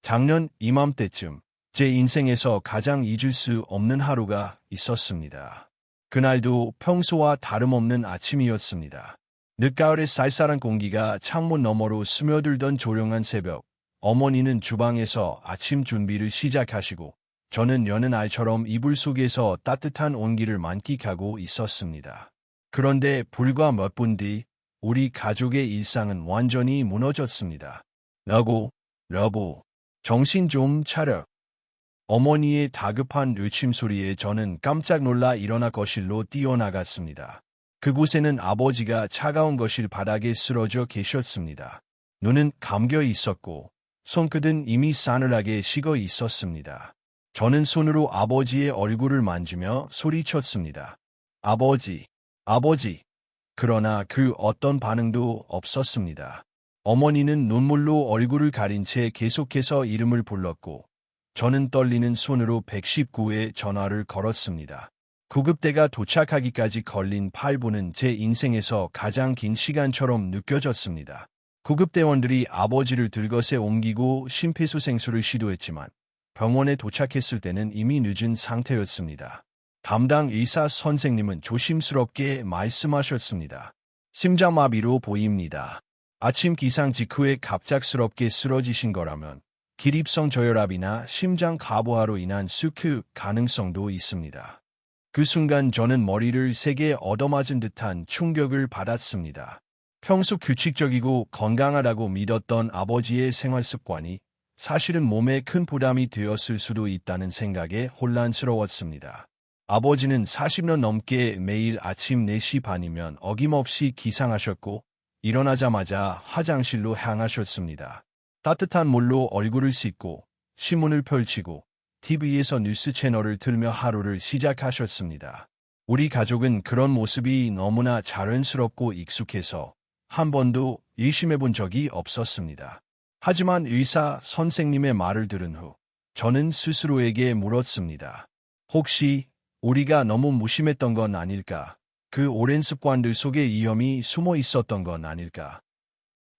작년 이맘때쯤 제 인생에서 가장 잊을 수 없는 하루가 있었습니다. 그날도 평소와 다름없는 아침이었습니다. 늦가을의 쌀쌀한 공기가 창문 너머로 스며들던 조용한 새벽, 어머니는 주방에서 아침 준비를 시작하시고 저는 여는 알처럼 이불 속에서 따뜻한 온기를 만끽하고 있었습니다. 그런데 불과 몇 분 뒤 우리 가족의 일상은 완전히 무너졌습니다. 여보, 정신 좀 차려. 어머니의 다급한 외침소리에 저는 깜짝 놀라 일어나 거실로 뛰어나갔습니다. 그곳에는 아버지가 차가운 거실 바닥에 쓰러져 계셨습니다. 눈은 감겨 있었고 손끝은 이미 싸늘하게 식어 있었습니다. 저는 손으로 아버지의 얼굴을 만지며 소리쳤습니다. 아버지. 그러나 그 어떤 반응도 없었습니다. 어머니는 눈물로 얼굴을 가린 채 계속해서 이름을 불렀고 저는 떨리는 손으로 119에 전화를 걸었습니다. 구급대가 도착하기까지 걸린 8분은 제 인생에서 가장 긴 시간처럼 느껴졌습니다. 구급대원들이 아버지를 들것에 옮기고 심폐소생술을 시도했지만 병원에 도착했을 때는 이미 늦은 상태였습니다. 담당 의사 선생님은 조심스럽게 말씀하셨습니다. 심장마비로 보입니다. 아침 기상 직후에 갑작스럽게 쓰러지신 거라면 기립성 저혈압이나 심장 과부하로 인한 수축 가능성도 있습니다. 그 순간 저는 머리를 세게 얻어맞은 듯한 충격을 받았습니다. 평소 규칙적이고 건강하다고 믿었던 아버지의 생활 습관이 사실은 몸에 큰 부담이 되었을 수도 있다는 생각에 혼란스러웠습니다. 아버지는 40년 넘게 매일 아침 4시 반이면 어김없이 기상하셨고 일어나자마자 화장실로 향하셨습니다. 따뜻한 물로 얼굴을 씻고 신문을 펼치고 TV에서 뉴스 채널을 틀며 하루를 시작하셨습니다. 우리 가족은 그런 모습이 너무나 자연스럽고 익숙해서 한 번도 의심해 본 적이 없었습니다. 하지만 의사 선생님의 말을 들은 후 저는 스스로에게 물었습니다. 혹시 우리가 너무 무심했던 건 아닐까? 그 오랜 습관들 속에 위험이 숨어 있었던 건 아닐까?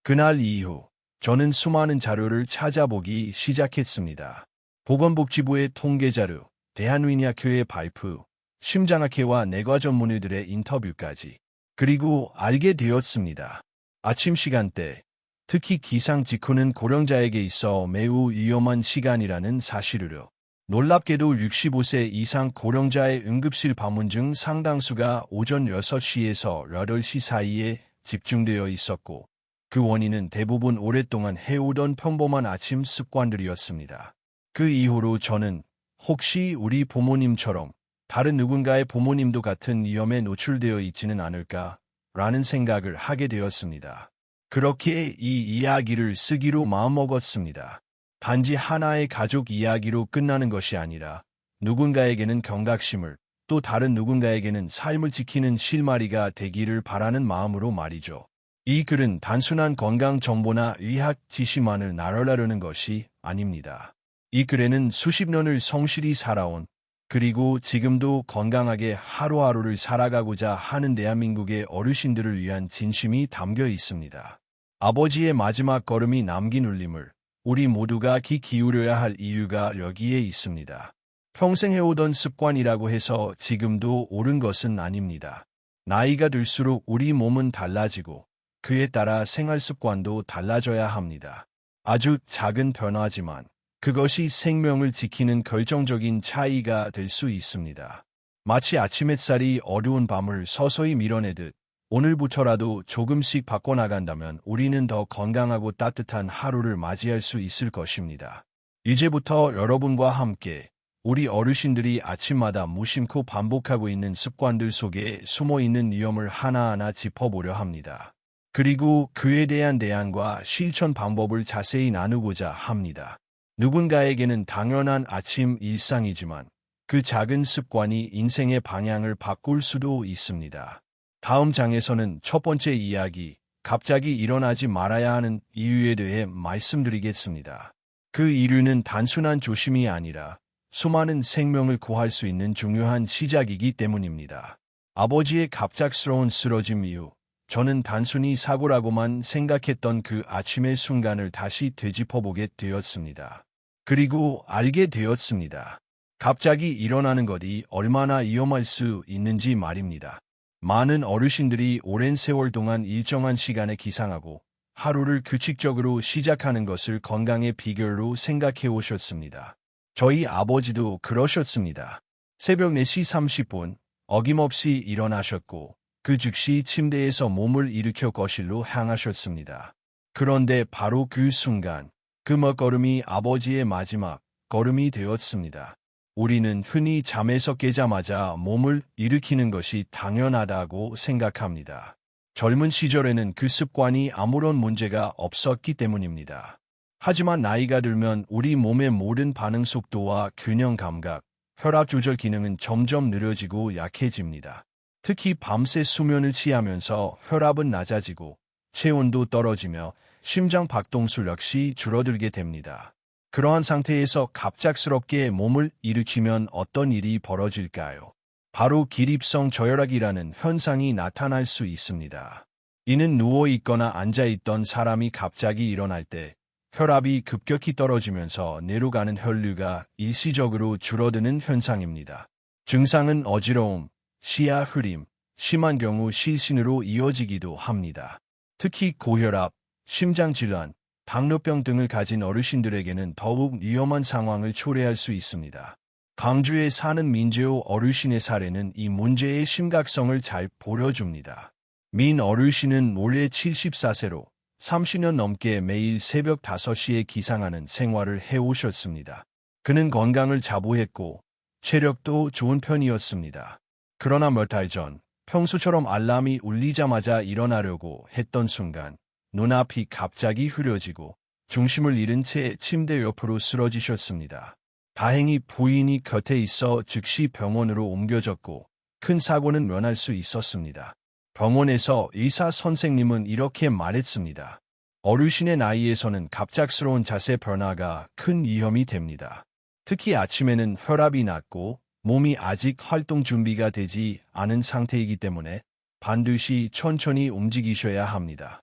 그날 이후 저는 수많은 자료를 찾아보기 시작했습니다. 보건복지부의 통계자료, 대한의학회의 발표, 심장학회와 내과 전문의들의 인터뷰까지. 그리고 알게 되었습니다. 아침 시간대, 특히 기상 직후는 고령자에게 있어 매우 위험한 시간이라는 사실으로 놀랍게도 65세 이상 고령자의 응급실 방문 중 상당수가 오전 6시에서 8시 사이에 집중되어 있었고 그 원인은 대부분 오랫동안 해오던 평범한 아침 습관들이었습니다. 그 이후로 저는 혹시 우리 부모님처럼 다른 누군가의 부모님도 같은 위험에 노출되어 있지는 않을까라는 생각을 하게 되었습니다. 그렇게 이 이야기를 쓰기로 마음먹었습니다. 단지 하나의 가족 이야기로 끝나는 것이 아니라 누군가에게는 경각심을 또 다른 누군가에게는 삶을 지키는 실마리가 되기를 바라는 마음으로 말이죠. 이 글은 단순한 건강 정보나 의학 지식만을 나열하려는 것이 아닙니다. 이 글에는 수십 년을 성실히 살아온 그리고 지금도 건강하게 하루하루를 살아가고자 하는 대한민국의 어르신들을 위한 진심이 담겨 있습니다. 아버지의 마지막 걸음이 남긴 울림을 우리 모두가 귀 기울여야 할 이유가 여기에 있습니다. 평생 해오던 습관이라고 해서 지금도 옳은 것은 아닙니다. 나이가 들수록 우리 몸은 달라지고 그에 따라 생활 습관도 달라져야 합니다. 아주 작은 변화지만 그것이 생명을 지키는 결정적인 차이가 될 수 있습니다. 마치 아침 햇살이 어두운 밤을 서서히 밀어내듯 오늘부터라도 조금씩 바꿔나간다면 우리는 더 건강하고 따뜻한 하루를 맞이할 수 있을 것입니다. 이제부터 여러분과 함께 우리 어르신들이 아침마다 무심코 반복하고 있는 습관들 속에 숨어있는 위험을 하나하나 짚어보려 합니다. 그리고 그에 대한 대안과 실천 방법을 자세히 나누고자 합니다. 누군가에게는 당연한 아침 일상이지만 그 작은 습관이 인생의 방향을 바꿀 수도 있습니다. 다음 장에서는 첫 번째 이야기, 갑자기 일어나지 말아야 하는 이유에 대해 말씀드리겠습니다. 그 이유는 단순한 조심이 아니라 수많은 생명을 구할 수 있는 중요한 시작이기 때문입니다. 아버지의 갑작스러운 쓰러짐 이후 저는 단순히 사고라고만 생각했던 그 아침의 순간을 다시 되짚어보게 되었습니다. 그리고 알게 되었습니다. 갑자기 일어나는 것이 얼마나 위험할 수 있는지 말입니다. 많은 어르신들이 오랜 세월 동안 일정한 시간에 기상하고 하루를 규칙적으로 시작하는 것을 건강의 비결로 생각해 오셨습니다. 저희 아버지도 그러셨습니다. 새벽 4시 30분 어김없이 일어나셨고 그 즉시 침대에서 몸을 일으켜 거실로 향하셨습니다. 그런데 바로 그 순간 그 먹걸음이 아버지의 마지막 걸음이 되었습니다. 우리는 흔히 잠에서 깨자마자 몸을 일으키는 것이 당연하다고 생각합니다. 젊은 시절에는 그 습관이 아무런 문제가 없었기 때문입니다. 하지만 나이가 들면 우리 몸의 모든 반응 속도와 균형 감각, 혈압 조절 기능은 점점 느려지고 약해집니다. 특히 밤새 수면을 취하면서 혈압은 낮아지고 체온도 떨어지며 심장 박동수 역시 줄어들게 됩니다. 그러한 상태에서 갑작스럽게 몸을 일으키면 어떤 일이 벌어질까요? 바로 기립성 저혈압이라는 현상이 나타날 수 있습니다. 이는 누워있거나 앉아있던 사람이 갑자기 일어날 때 혈압이 급격히 떨어지면서 뇌로 가는 혈류가 일시적으로 줄어드는 현상입니다. 증상은 어지러움, 시야 흐림, 심한 경우 실신으로 이어지기도 합니다. 특히 고혈압, 심장질환, 당뇨병 등을 가진 어르신들에게는 더욱 위험한 상황을 초래할 수 있습니다. 광주에 사는 민재호 어르신의 사례는 이 문제의 심각성을 잘 보여줍니다. 민 어르신은 올해 74세로 30년 넘게 매일 새벽 5시에 기상하는 생활을 해오셨습니다. 그는 건강을 자부했고 체력도 좋은 편이었습니다. 그러나 몇 달 전 평소처럼 알람이 울리자마자 일어나려고 했던 순간 눈앞이 갑자기 흐려지고 중심을 잃은 채 침대 옆으로 쓰러지셨습니다. 다행히 부인이 곁에 있어 즉시 병원으로 옮겨졌고 큰 사고는 면할 수 있었습니다. 병원에서 의사 선생님은 이렇게 말했습니다. 어르신의 나이에서는 갑작스러운 자세 변화가 큰 위험이 됩니다. 특히 아침에는 혈압이 낮고 몸이 아직 활동 준비가 되지 않은 상태이기 때문에 반드시 천천히 움직이셔야 합니다.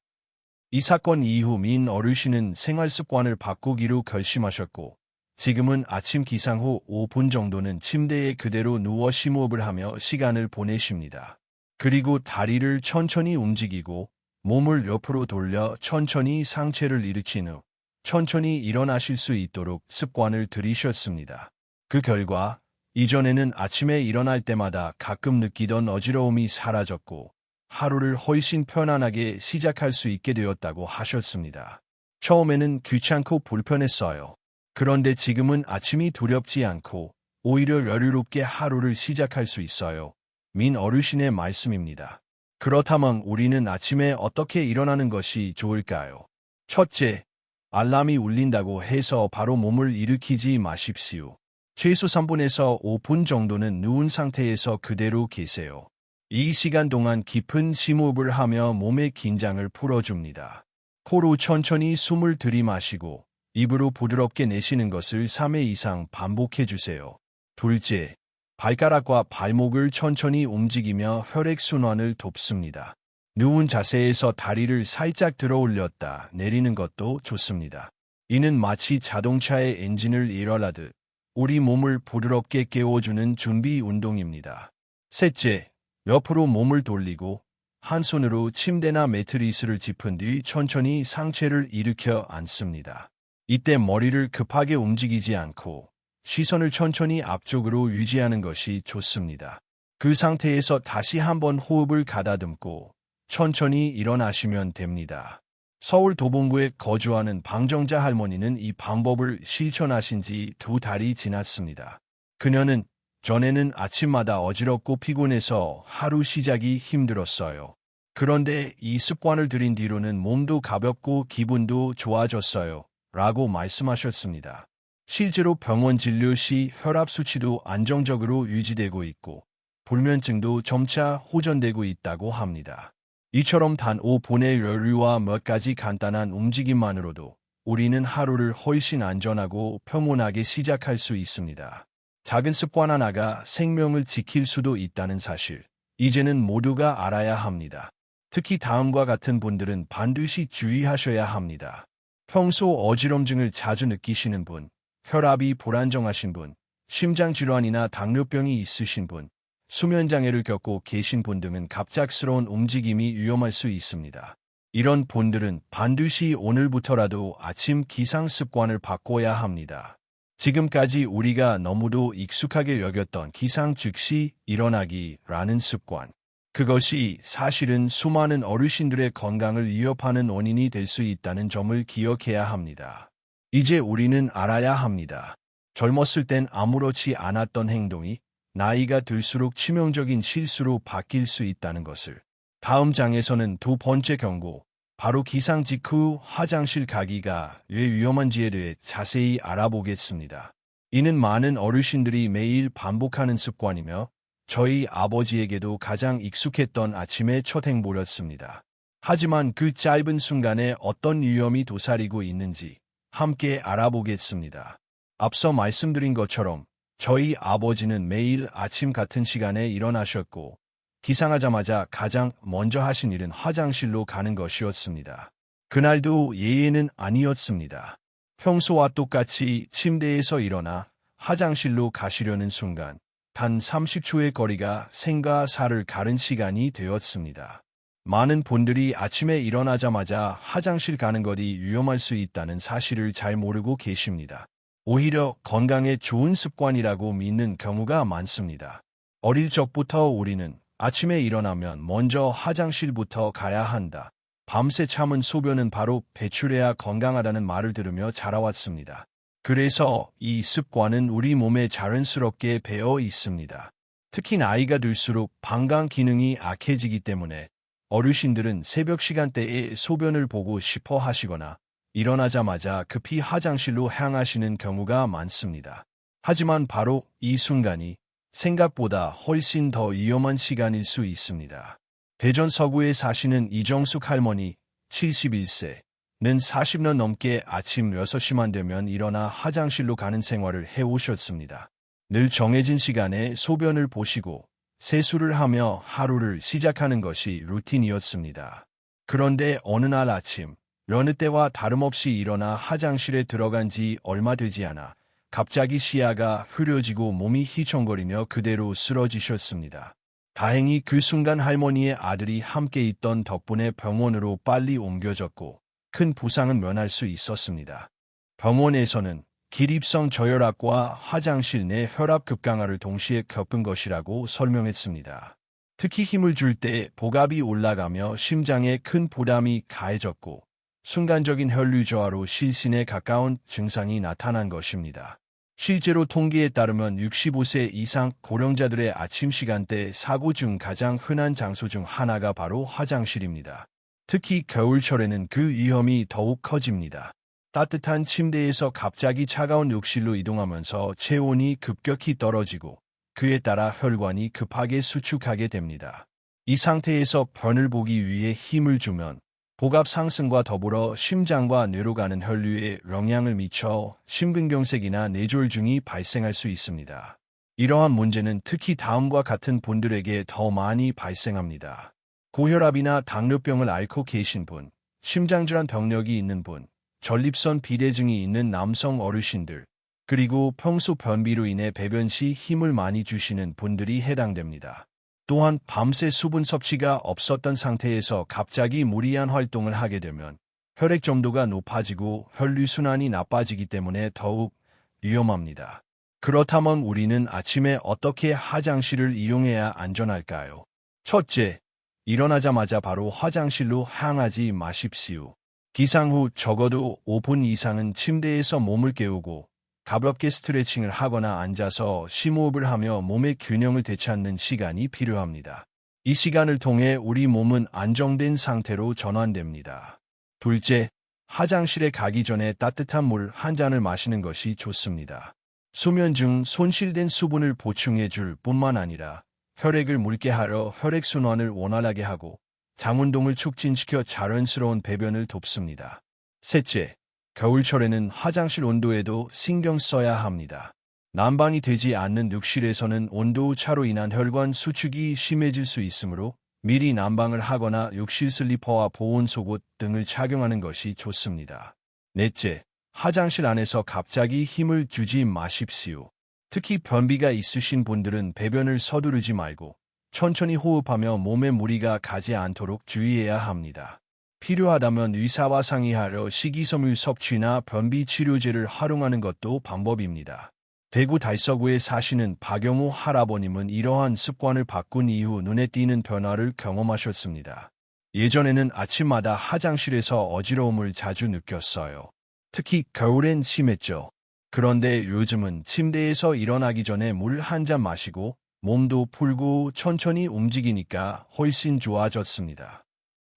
이 사건 이후 민 어르신은 생활 습관을 바꾸기로 결심하셨고 지금은 아침 기상 후 5분 정도는 침대에 그대로 누워 심호흡을 하며 시간을 보내십니다. 그리고 다리를 천천히 움직이고 몸을 옆으로 돌려 천천히 상체를 일으킨 후 천천히 일어나실 수 있도록 습관을 들이셨습니다. 그 결과 이전에는 아침에 일어날 때마다 가끔 느끼던 어지러움이 사라졌고 하루를 훨씬 편안하게 시작할 수 있게 되었다고 하셨습니다. 처음에는 귀찮고 불편했어요. 그런데 지금은 아침이 두렵지 않고 오히려 여유롭게 하루를 시작할 수 있어요. 민 어르신의 말씀입니다. 그렇다면 우리는 아침에 어떻게 일어나는 것이 좋을까요? 첫째, 알람이 울린다고 해서 바로 몸을 일으키지 마십시오. 최소 3분에서 5분 정도는 누운 상태에서 그대로 계세요. 이 시간 동안 깊은 심호흡을 하며 몸의 긴장을 풀어줍니다. 코로 천천히 숨을 들이마시고 입으로 부드럽게 내쉬는 것을 3회 이상 반복해주세요. 둘째, 발가락과 발목을 천천히 움직이며 혈액순환을 돕습니다. 누운 자세에서 다리를 살짝 들어 올렸다 내리는 것도 좋습니다. 이는 마치 자동차의 엔진을 일어나듯 우리 몸을 부드럽게 깨워주는 준비 운동입니다. 셋째, 옆으로 몸을 돌리고 한 손으로 침대나 매트리스를 짚은 뒤 천천히 상체를 일으켜 앉습니다. 이때 머리를 급하게 움직이지 않고 시선을 천천히 앞쪽으로 유지하는 것이 좋습니다. 그 상태에서 다시 한번 호흡을 가다듬고 천천히 일어나시면 됩니다. 서울 도봉구에 거주하는 방정자 할머니는 이 방법을 실천하신 지 2달이 지났습니다. 그녀는 전에는 아침마다 어지럽고 피곤해서 하루 시작이 힘들었어요. 그런데 이 습관을 들인 뒤로는 몸도 가볍고 기분도 좋아졌어요. 라고 말씀하셨습니다. 실제로 병원 진료 시 혈압 수치도 안정적으로 유지되고 있고 불면증도 점차 호전되고 있다고 합니다. 이처럼 단 5분의 여유와 몇 가지 간단한 움직임만으로도 우리는 하루를 훨씬 안전하고 평온하게 시작할 수 있습니다. 작은 습관 하나가 생명을 지킬 수도 있다는 사실, 이제는 모두가 알아야 합니다. 특히 다음과 같은 분들은 반드시 주의하셔야 합니다. 평소 어지럼증을 자주 느끼시는 분, 혈압이 불안정하신 분, 심장질환이나 당뇨병이 있으신 분, 수면장애를 겪고 계신 분 등은 갑작스러운 움직임이 위험할 수 있습니다. 이런 분들은 반드시 오늘부터라도 아침 기상 습관을 바꿔야 합니다. 지금까지 우리가 너무도 익숙하게 여겼던 기상 즉시 일어나기라는 습관. 그것이 사실은 수많은 어르신들의 건강을 위협하는 원인이 될 수 있다는 점을 기억해야 합니다. 이제 우리는 알아야 합니다. 젊었을 땐 아무렇지 않았던 행동이 나이가 들수록 치명적인 실수로 바뀔 수 있다는 것을. 다음 장에서는 두 번째 경고, 바로 기상 직후 화장실 가기가 왜 위험한지에 대해 자세히 알아보겠습니다. 이는 많은 어르신들이 매일 반복하는 습관이며 저희 아버지에게도 가장 익숙했던 아침의 첫 행보였습니다. 하지만 그 짧은 순간에 어떤 위험이 도사리고 있는지 함께 알아보겠습니다. 앞서 말씀드린 것처럼 저희 아버지는 매일 아침 같은 시간에 일어나셨고 기상하자마자 가장 먼저 하신 일은 화장실로 가는 것이었습니다. 그날도 예외는 아니었습니다. 평소와 똑같이 침대에서 일어나 화장실로 가시려는 순간 단 30초의 거리가 생과 사를 가른 시간이 되었습니다. 많은 분들이 아침에 일어나자마자 화장실 가는 것이 위험할 수 있다는 사실을 잘 모르고 계십니다. 오히려 건강에 좋은 습관이라고 믿는 경우가 많습니다. 어릴 적부터 우리는 아침에 일어나면 먼저 화장실부터 가야 한다. 밤새 참은 소변은 바로 배출해야 건강하다는 말을 들으며 자라왔습니다. 그래서 이 습관은 우리 몸에 자연스럽게 배어 있습니다. 특히 나이가 들수록 방광 기능이 악해지기 때문에 어르신들은 새벽 시간대에 소변을 보고 싶어 하시거나 일어나자마자 급히 화장실로 향하시는 경우가 많습니다. 하지만 바로 이 순간이 생각보다 훨씬 더 위험한 시간일 수 있습니다. 대전 서구에 사시는 이정숙 할머니 71세는 40년 넘게 아침 6시만 되면 일어나 화장실로 가는 생활을 해오셨습니다. 늘 정해진 시간에 소변을 보시고 세수를 하며 하루를 시작하는 것이 루틴이었습니다. 그런데 어느 날 아침, 여느 때와 다름없이 일어나 화장실에 들어간 지 얼마 되지 않아 갑자기 시야가 흐려지고 몸이 휘청거리며 그대로 쓰러지셨습니다. 다행히 그 순간 할머니의 아들이 함께 있던 덕분에 병원으로 빨리 옮겨졌고 큰 부상은 면할 수 있었습니다. 병원에서는 기립성 저혈압과 화장실 내 혈압 급강하를 동시에 겪은 것이라고 설명했습니다. 특히 힘을 줄 때 복압이 올라가며 심장에 큰 부담이 가해졌고 순간적인 혈류 저하로 실신에 가까운 증상이 나타난 것입니다. 실제로 통계에 따르면 65세 이상 고령자들의 아침 시간대 사고 중 가장 흔한 장소 중 하나가 바로 화장실입니다. 특히 겨울철에는 그 위험이 더욱 커집니다. 따뜻한 침대에서 갑자기 차가운 욕실로 이동하면서 체온이 급격히 떨어지고 그에 따라 혈관이 급하게 수축하게 됩니다. 이 상태에서 변을 보기 위해 힘을 주면 복압 상승과 더불어 심장과 뇌로 가는 혈류에 영향을 미쳐 심근경색이나 뇌졸중이 발생할 수 있습니다. 이러한 문제는 특히 다음과 같은 분들에게 더 많이 발생합니다. 고혈압이나 당뇨병을 앓고 계신 분, 심장질환 병력이 있는 분, 전립선 비대증이 있는 남성 어르신들, 그리고 평소 변비로 인해 배변 시 힘을 많이 주시는 분들이 해당됩니다. 또한 밤새 수분 섭취가 없었던 상태에서 갑자기 무리한 활동을 하게 되면 혈액 점도가 높아지고 혈류순환이 나빠지기 때문에 더욱 위험합니다. 그렇다면 우리는 아침에 어떻게 화장실을 이용해야 안전할까요? 첫째, 일어나자마자 바로 화장실로 향하지 마십시오. 기상 후 적어도 5분 이상은 침대에서 몸을 깨우고 가볍게 스트레칭을 하거나 앉아서 심호흡을 하며 몸의 균형을 되찾는 시간이 필요합니다. 이 시간을 통해 우리 몸은 안정된 상태로 전환됩니다. 둘째, 화장실에 가기 전에 따뜻한 물 한 잔을 마시는 것이 좋습니다. 수면 중 손실된 수분을 보충해 줄 뿐만 아니라 혈액을 묽게 하려 혈액순환을 원활하게 하고 장운동을 촉진시켜 자연스러운 배변을 돕습니다. 셋째, 겨울철에는 화장실 온도에도 신경 써야 합니다. 난방이 되지 않는 욕실에서는 온도 차로 인한 혈관 수축이 심해질 수 있으므로 미리 난방을 하거나 욕실 슬리퍼와 보온 속옷 등을 착용하는 것이 좋습니다. 넷째, 화장실 안에서 갑자기 힘을 주지 마십시오. 특히 변비가 있으신 분들은 배변을 서두르지 말고 천천히 호흡하며 몸에 무리가 가지 않도록 주의해야 합니다. 필요하다면 의사와 상의하려 식이섬유 섭취나 변비 치료제를 활용하는 것도 방법입니다. 대구 달서구에 사시는 박영우 할아버님은 이러한 습관을 바꾼 이후 눈에 띄는 변화를 경험하셨습니다. 예전에는 아침마다 화장실에서 어지러움을 자주 느꼈어요. 특히 겨울엔 심했죠. 그런데 요즘은 침대에서 일어나기 전에 물 한 잔 마시고 몸도 풀고 천천히 움직이니까 훨씬 좋아졌습니다.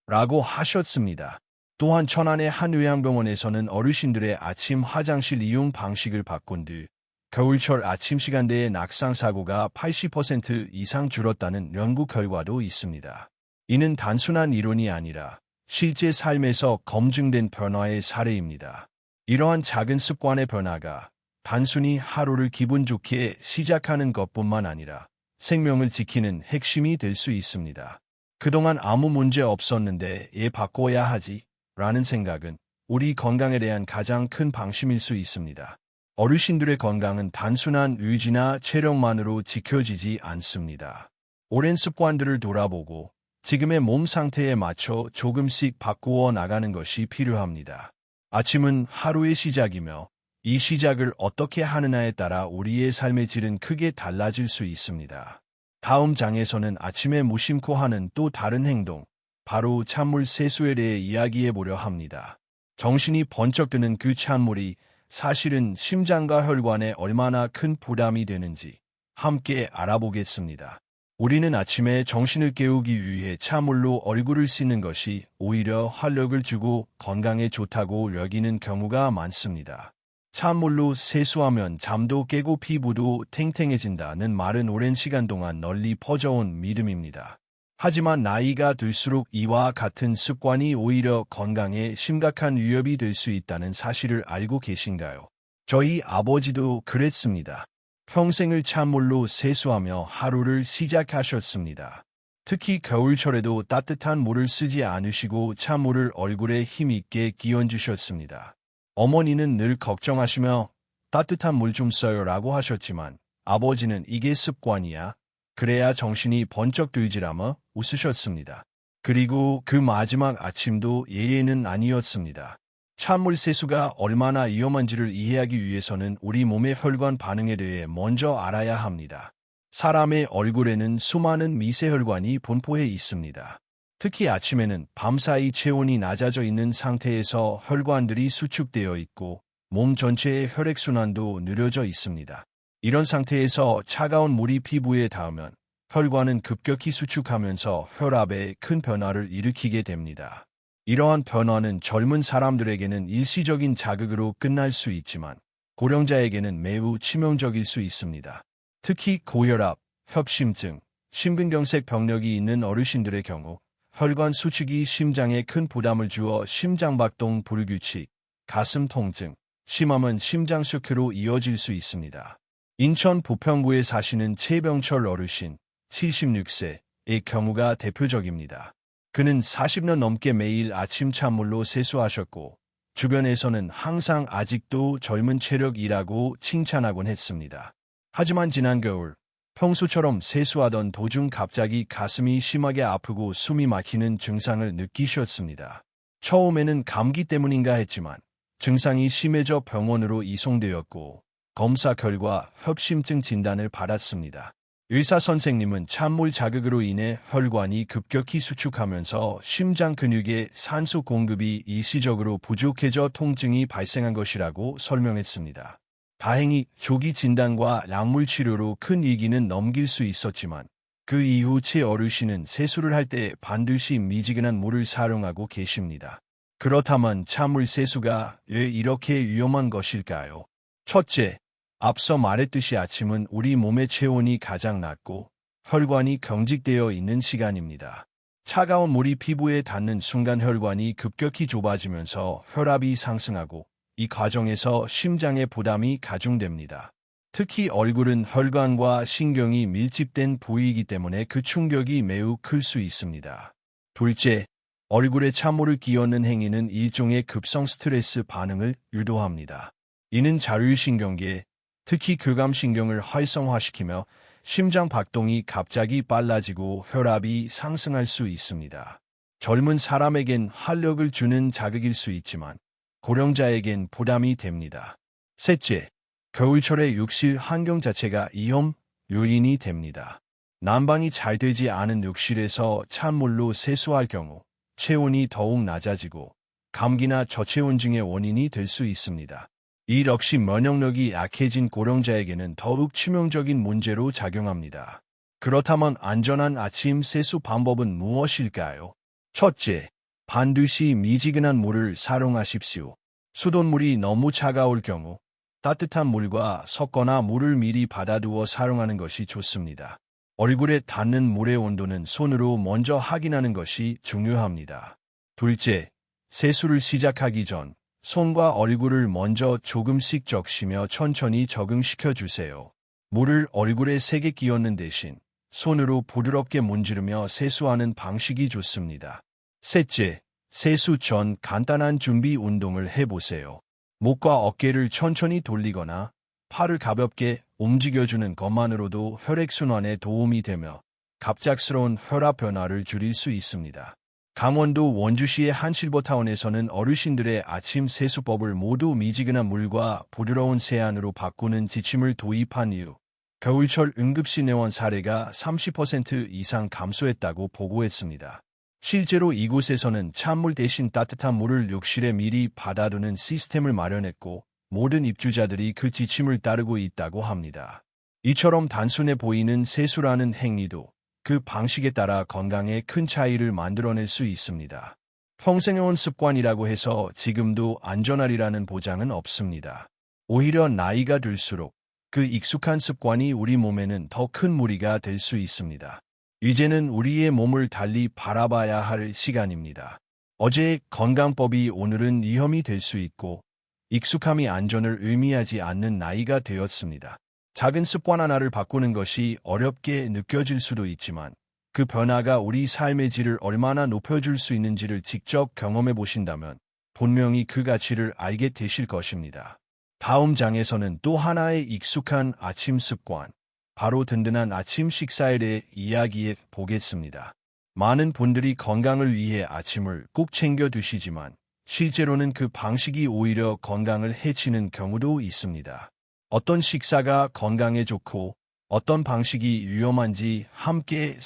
라고 하셨습니다. 또한 천안의 한 요양병원에서는 어르신들의 아침 화장실 이용 방식을 바꾼 뒤 겨울철 아침 시간대의 낙상 사고가 80% 이상 줄었다는 연구 결과도 있습니다. 이는 단순한 이론이 아니라 실제 삶에서 검증된 변화의 사례입니다. 이러한 작은 습관의 변화가 단순히 하루를 기분 좋게 시작하는 것뿐만 아니라 생명을 지키는 핵심이 될 수 있습니다. 그동안 아무 문제 없었는데 얘 바꿔야 하지 라는 생각은 우리 건강에 대한 가장 큰 방심일 수 있습니다. 어르신들의 건강은 단순한 의지나 체력만으로 지켜지지 않습니다. 오랜 습관들을 돌아보고 지금의 몸 상태에 맞춰 조금씩 바꾸어 나가는 것이 필요합니다. 아침은 하루의 시작이며 이 시작을 어떻게 하느냐에 따라 우리의 삶의 질은 크게 달라질 수 있습니다. 다음 장에서는 아침에 무심코 하는 또 다른 행동, 바로 찬물 세수에 대해 이야기해 보려 합니다. 정신이 번쩍 드는 그 찬물이 사실은 심장과 혈관에 얼마나 큰 부담이 되는지 함께 알아보겠습니다. 우리는 아침에 정신을 깨우기 위해 찬물로 얼굴을 씻는 것이 오히려 활력을 주고 건강에 좋다고 여기는 경우가 많습니다. 찬물로 세수하면 잠도 깨고 피부도 탱탱해진다는 말은 오랜 시간 동안 널리 퍼져온 믿음입니다. 하지만 나이가 들수록 이와 같은 습관이 오히려 건강에 심각한 위협이 될 수 있다는 사실을 알고 계신가요? 저희 아버지도 그랬습니다. 평생을 찬물로 세수하며 하루를 시작하셨습니다. 특히 겨울철에도 따뜻한 물을 쓰지 않으시고 찬물을 얼굴에 힘있게 끼얹으셨습니다. 어머니는 늘 걱정하시며 따뜻한 물 좀 써요 라고 하셨지만 아버지는 이게 습관이야. 그래야 정신이 번쩍 들지라며 웃으셨습니다. 그리고 그 마지막 아침도 예외는 아니었습니다. 찬물 세수가 얼마나 위험한지를 이해하기 위해서는 우리 몸의 혈관 반응에 대해 먼저 알아야 합니다. 사람의 얼굴에는 수많은 미세혈관이 분포해 있습니다. 특히 아침에는 밤사이 체온이 낮아져 있는 상태에서 혈관들이 수축되어 있고 몸 전체의 혈액순환도 느려져 있습니다. 이런 상태에서 차가운 물이 피부에 닿으면 혈관은 급격히 수축하면서 혈압에 큰 변화를 일으키게 됩니다. 이러한 변화는 젊은 사람들에게는 일시적인 자극으로 끝날 수 있지만 고령자에게는 매우 치명적일 수 있습니다. 특히 고혈압, 협심증, 심근경색 병력이 있는 어르신들의 경우 혈관 수축이 심장에 큰 부담을 주어 심장박동 불규칙, 가슴 통증, 심하면 심장쇼크로 이어질 수 있습니다. 인천 부평구에 사시는 최병철 어르신, 76세의 경우가 대표적입니다. 그는 40년 넘게 매일 아침 찬물로 세수하셨고 주변에서는 항상 아직도 젊은 체력이라고 칭찬하곤 했습니다. 하지만 지난 겨울 평소처럼 세수하던 도중 갑자기 가슴이 심하게 아프고 숨이 막히는 증상을 느끼셨습니다. 처음에는 감기 때문인가 했지만 증상이 심해져 병원으로 이송되었고 검사 결과 협심증 진단을 받았습니다. 의사 선생님은 찬물 자극으로 인해 혈관이 급격히 수축하면서 심장 근육의 산소 공급이 일시적으로 부족해져 통증이 발생한 것이라고 설명했습니다. 다행히 조기 진단과 약물 치료로 큰 위기는 넘길 수 있었지만 그 이후 최 어르신은 세수를 할 때 반드시 미지근한 물을 사용하고 계십니다. 그렇다면 찬물 세수가 왜 이렇게 위험한 것일까요? 첫째, 앞서 말했듯이 아침은 우리 몸의 체온이 가장 낮고 혈관이 경직되어 있는 시간입니다. 차가운 물이 피부에 닿는 순간 혈관이 급격히 좁아지면서 혈압이 상승하고 이 과정에서 심장의 부담이 가중됩니다. 특히 얼굴은 혈관과 신경이 밀집된 부위이기 때문에 그 충격이 매우 클 수 있습니다. 둘째, 얼굴에 찬물을 끼얹는 행위는 일종의 급성 스트레스 반응을 유도합니다. 이는 자율신경계, 특히 교감신경을 활성화시키며 심장 박동이 갑자기 빨라지고 혈압이 상승할 수 있습니다. 젊은 사람에겐 활력을 주는 자극일 수 있지만 고령자에겐 부담이 됩니다. 셋째, 겨울철의 욕실 환경 자체가 위험 요인이 됩니다. 난방이 잘 되지 않은 욕실에서 찬물로 세수할 경우 체온이 더욱 낮아지고 감기나 저체온증의 원인이 될 수 있습니다. 이 역시 면역력이 약해진 고령자에게는 더욱 치명적인 문제로 작용합니다. 그렇다면 안전한 아침 세수 방법은 무엇일까요? 첫째, 반드시 미지근한 물을 사용하십시오. 수돗물이 너무 차가울 경우 따뜻한 물과 섞거나 물을 미리 받아두어 사용하는 것이 좋습니다. 얼굴에 닿는 물의 온도는 손으로 먼저 확인하는 것이 중요합니다. 둘째, 세수를 시작하기 전 손과 얼굴을 먼저 조금씩 적시며 천천히 적응시켜 주세요. 물을 얼굴에 세게 끼얹는 대신 손으로 부드럽게 문지르며 세수하는 방식이 좋습니다. 셋째, 세수 전 간단한 준비 운동을 해보세요. 목과 어깨를 천천히 돌리거나 팔을 가볍게 움직여주는 것만으로도 혈액순환에 도움이 되며 갑작스러운 혈압 변화를 줄일 수 있습니다. 강원도 원주시의 한실버타운에서는 어르신들의 아침 세수법을 모두 미지근한 물과 부드러운 세안으로 바꾸는 지침을 도입한 이후 겨울철 응급실 내원 사례가 30% 이상 감소했다고 보고했습니다. 실제로 이곳에서는 찬물 대신 따뜻한 물을 욕실에 미리 받아두는 시스템을 마련했고 모든 입주자들이 그 지침을 따르고 있다고 합니다. 이처럼 단순해 보이는 세수라는 행위도 그 방식에 따라 건강에 큰 차이를 만들어낼 수 있습니다. 평생해온 습관이라고 해서 지금도 안전하리라는 보장은 없습니다. 오히려 나이가 들수록 그 익숙한 습관이 우리 몸에는 더 큰 무리가 될 수 있습니다. 이제는 우리의 몸을 달리 바라봐야 할 시간입니다. 어제의 건강법이 오늘은 위험이 될 수 있고 익숙함이 안전을 의미하지 않는 나이가 되었습니다. 작은 습관 하나를 바꾸는 것이 어렵게 느껴질 수도 있지만 그 변화가 우리 삶의 질을 얼마나 높여줄 수 있는지를 직접 경험해 보신다면 분명히 그 가치를 알게 되실 것입니다. 다음 장에서는 또 하나의 익숙한 아침 습관, 바로 든든한 아침 식사에 대해 이야기해 보겠습니다. 많은 분들이 건강을 위해 아침을 꼭 챙겨 드시지만 실제로는 그 방식이 오히려 건강을 해치는 경우도 있습니다. 어떤 식사가 건강에 좋고 어떤 방식이 위험한지 함께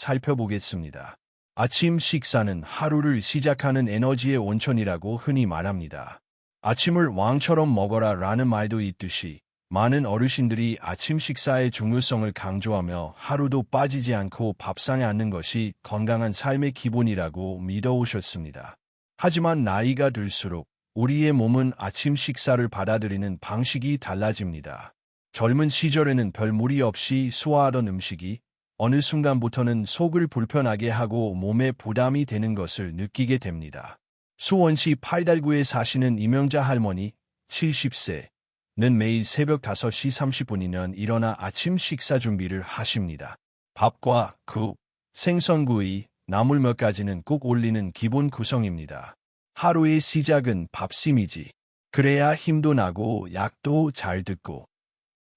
살펴보겠습니다. 아침 식사는 하루를 시작하는 에너지의 온천이라고 흔히 말합니다. 아침을 왕처럼 먹어라 라는 말도 있듯이 많은 어르신들이 아침 식사의 중요성을 강조하며 하루도 빠지지 않고 밥상에 앉는 것이 건강한 삶의 기본이라고 믿어오셨습니다. 하지만 나이가 들수록 우리의 몸은 아침 식사를 받아들이는 방식이 달라집니다. 젊은 시절에는 별 무리 없이 소화하던 음식이 어느 순간부터는 속을 불편하게 하고 몸에 부담이 되는 것을 느끼게 됩니다. 수원시 팔달구에 사시는 이명자 할머니 70세는 매일 새벽 5시 30분이면 일어나 아침 식사 준비를 하십니다. 밥과 국, 생선구이, 나물 몇 가지는 꼭 올리는 기본 구성입니다. 하루의 시작은 밥심이지. 그래야 힘도 나고 약도 잘 듣고.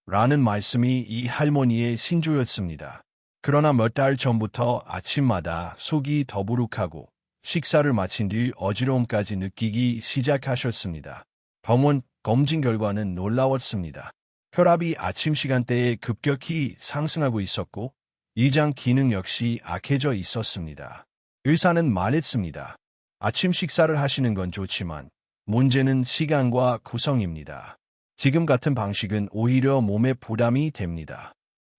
라는 말씀이 이 할머니의 신조였습니다. 그러나 몇 달 전부터 아침마다 속이 더부룩하고 식사를 마친 뒤 어지러움까지 느끼기 시작하셨습니다. 병원 검진 결과는 놀라웠습니다. 혈압이 아침 시간대에 급격히 상승하고 있었고 위장 기능 역시 악해져 있었습니다. 의사는 말했습니다. 아침 식사를 하시는 건 좋지만 문제는 시간과 구성입니다. 지금 같은 방식은 오히려 몸에 부담이 됩니다.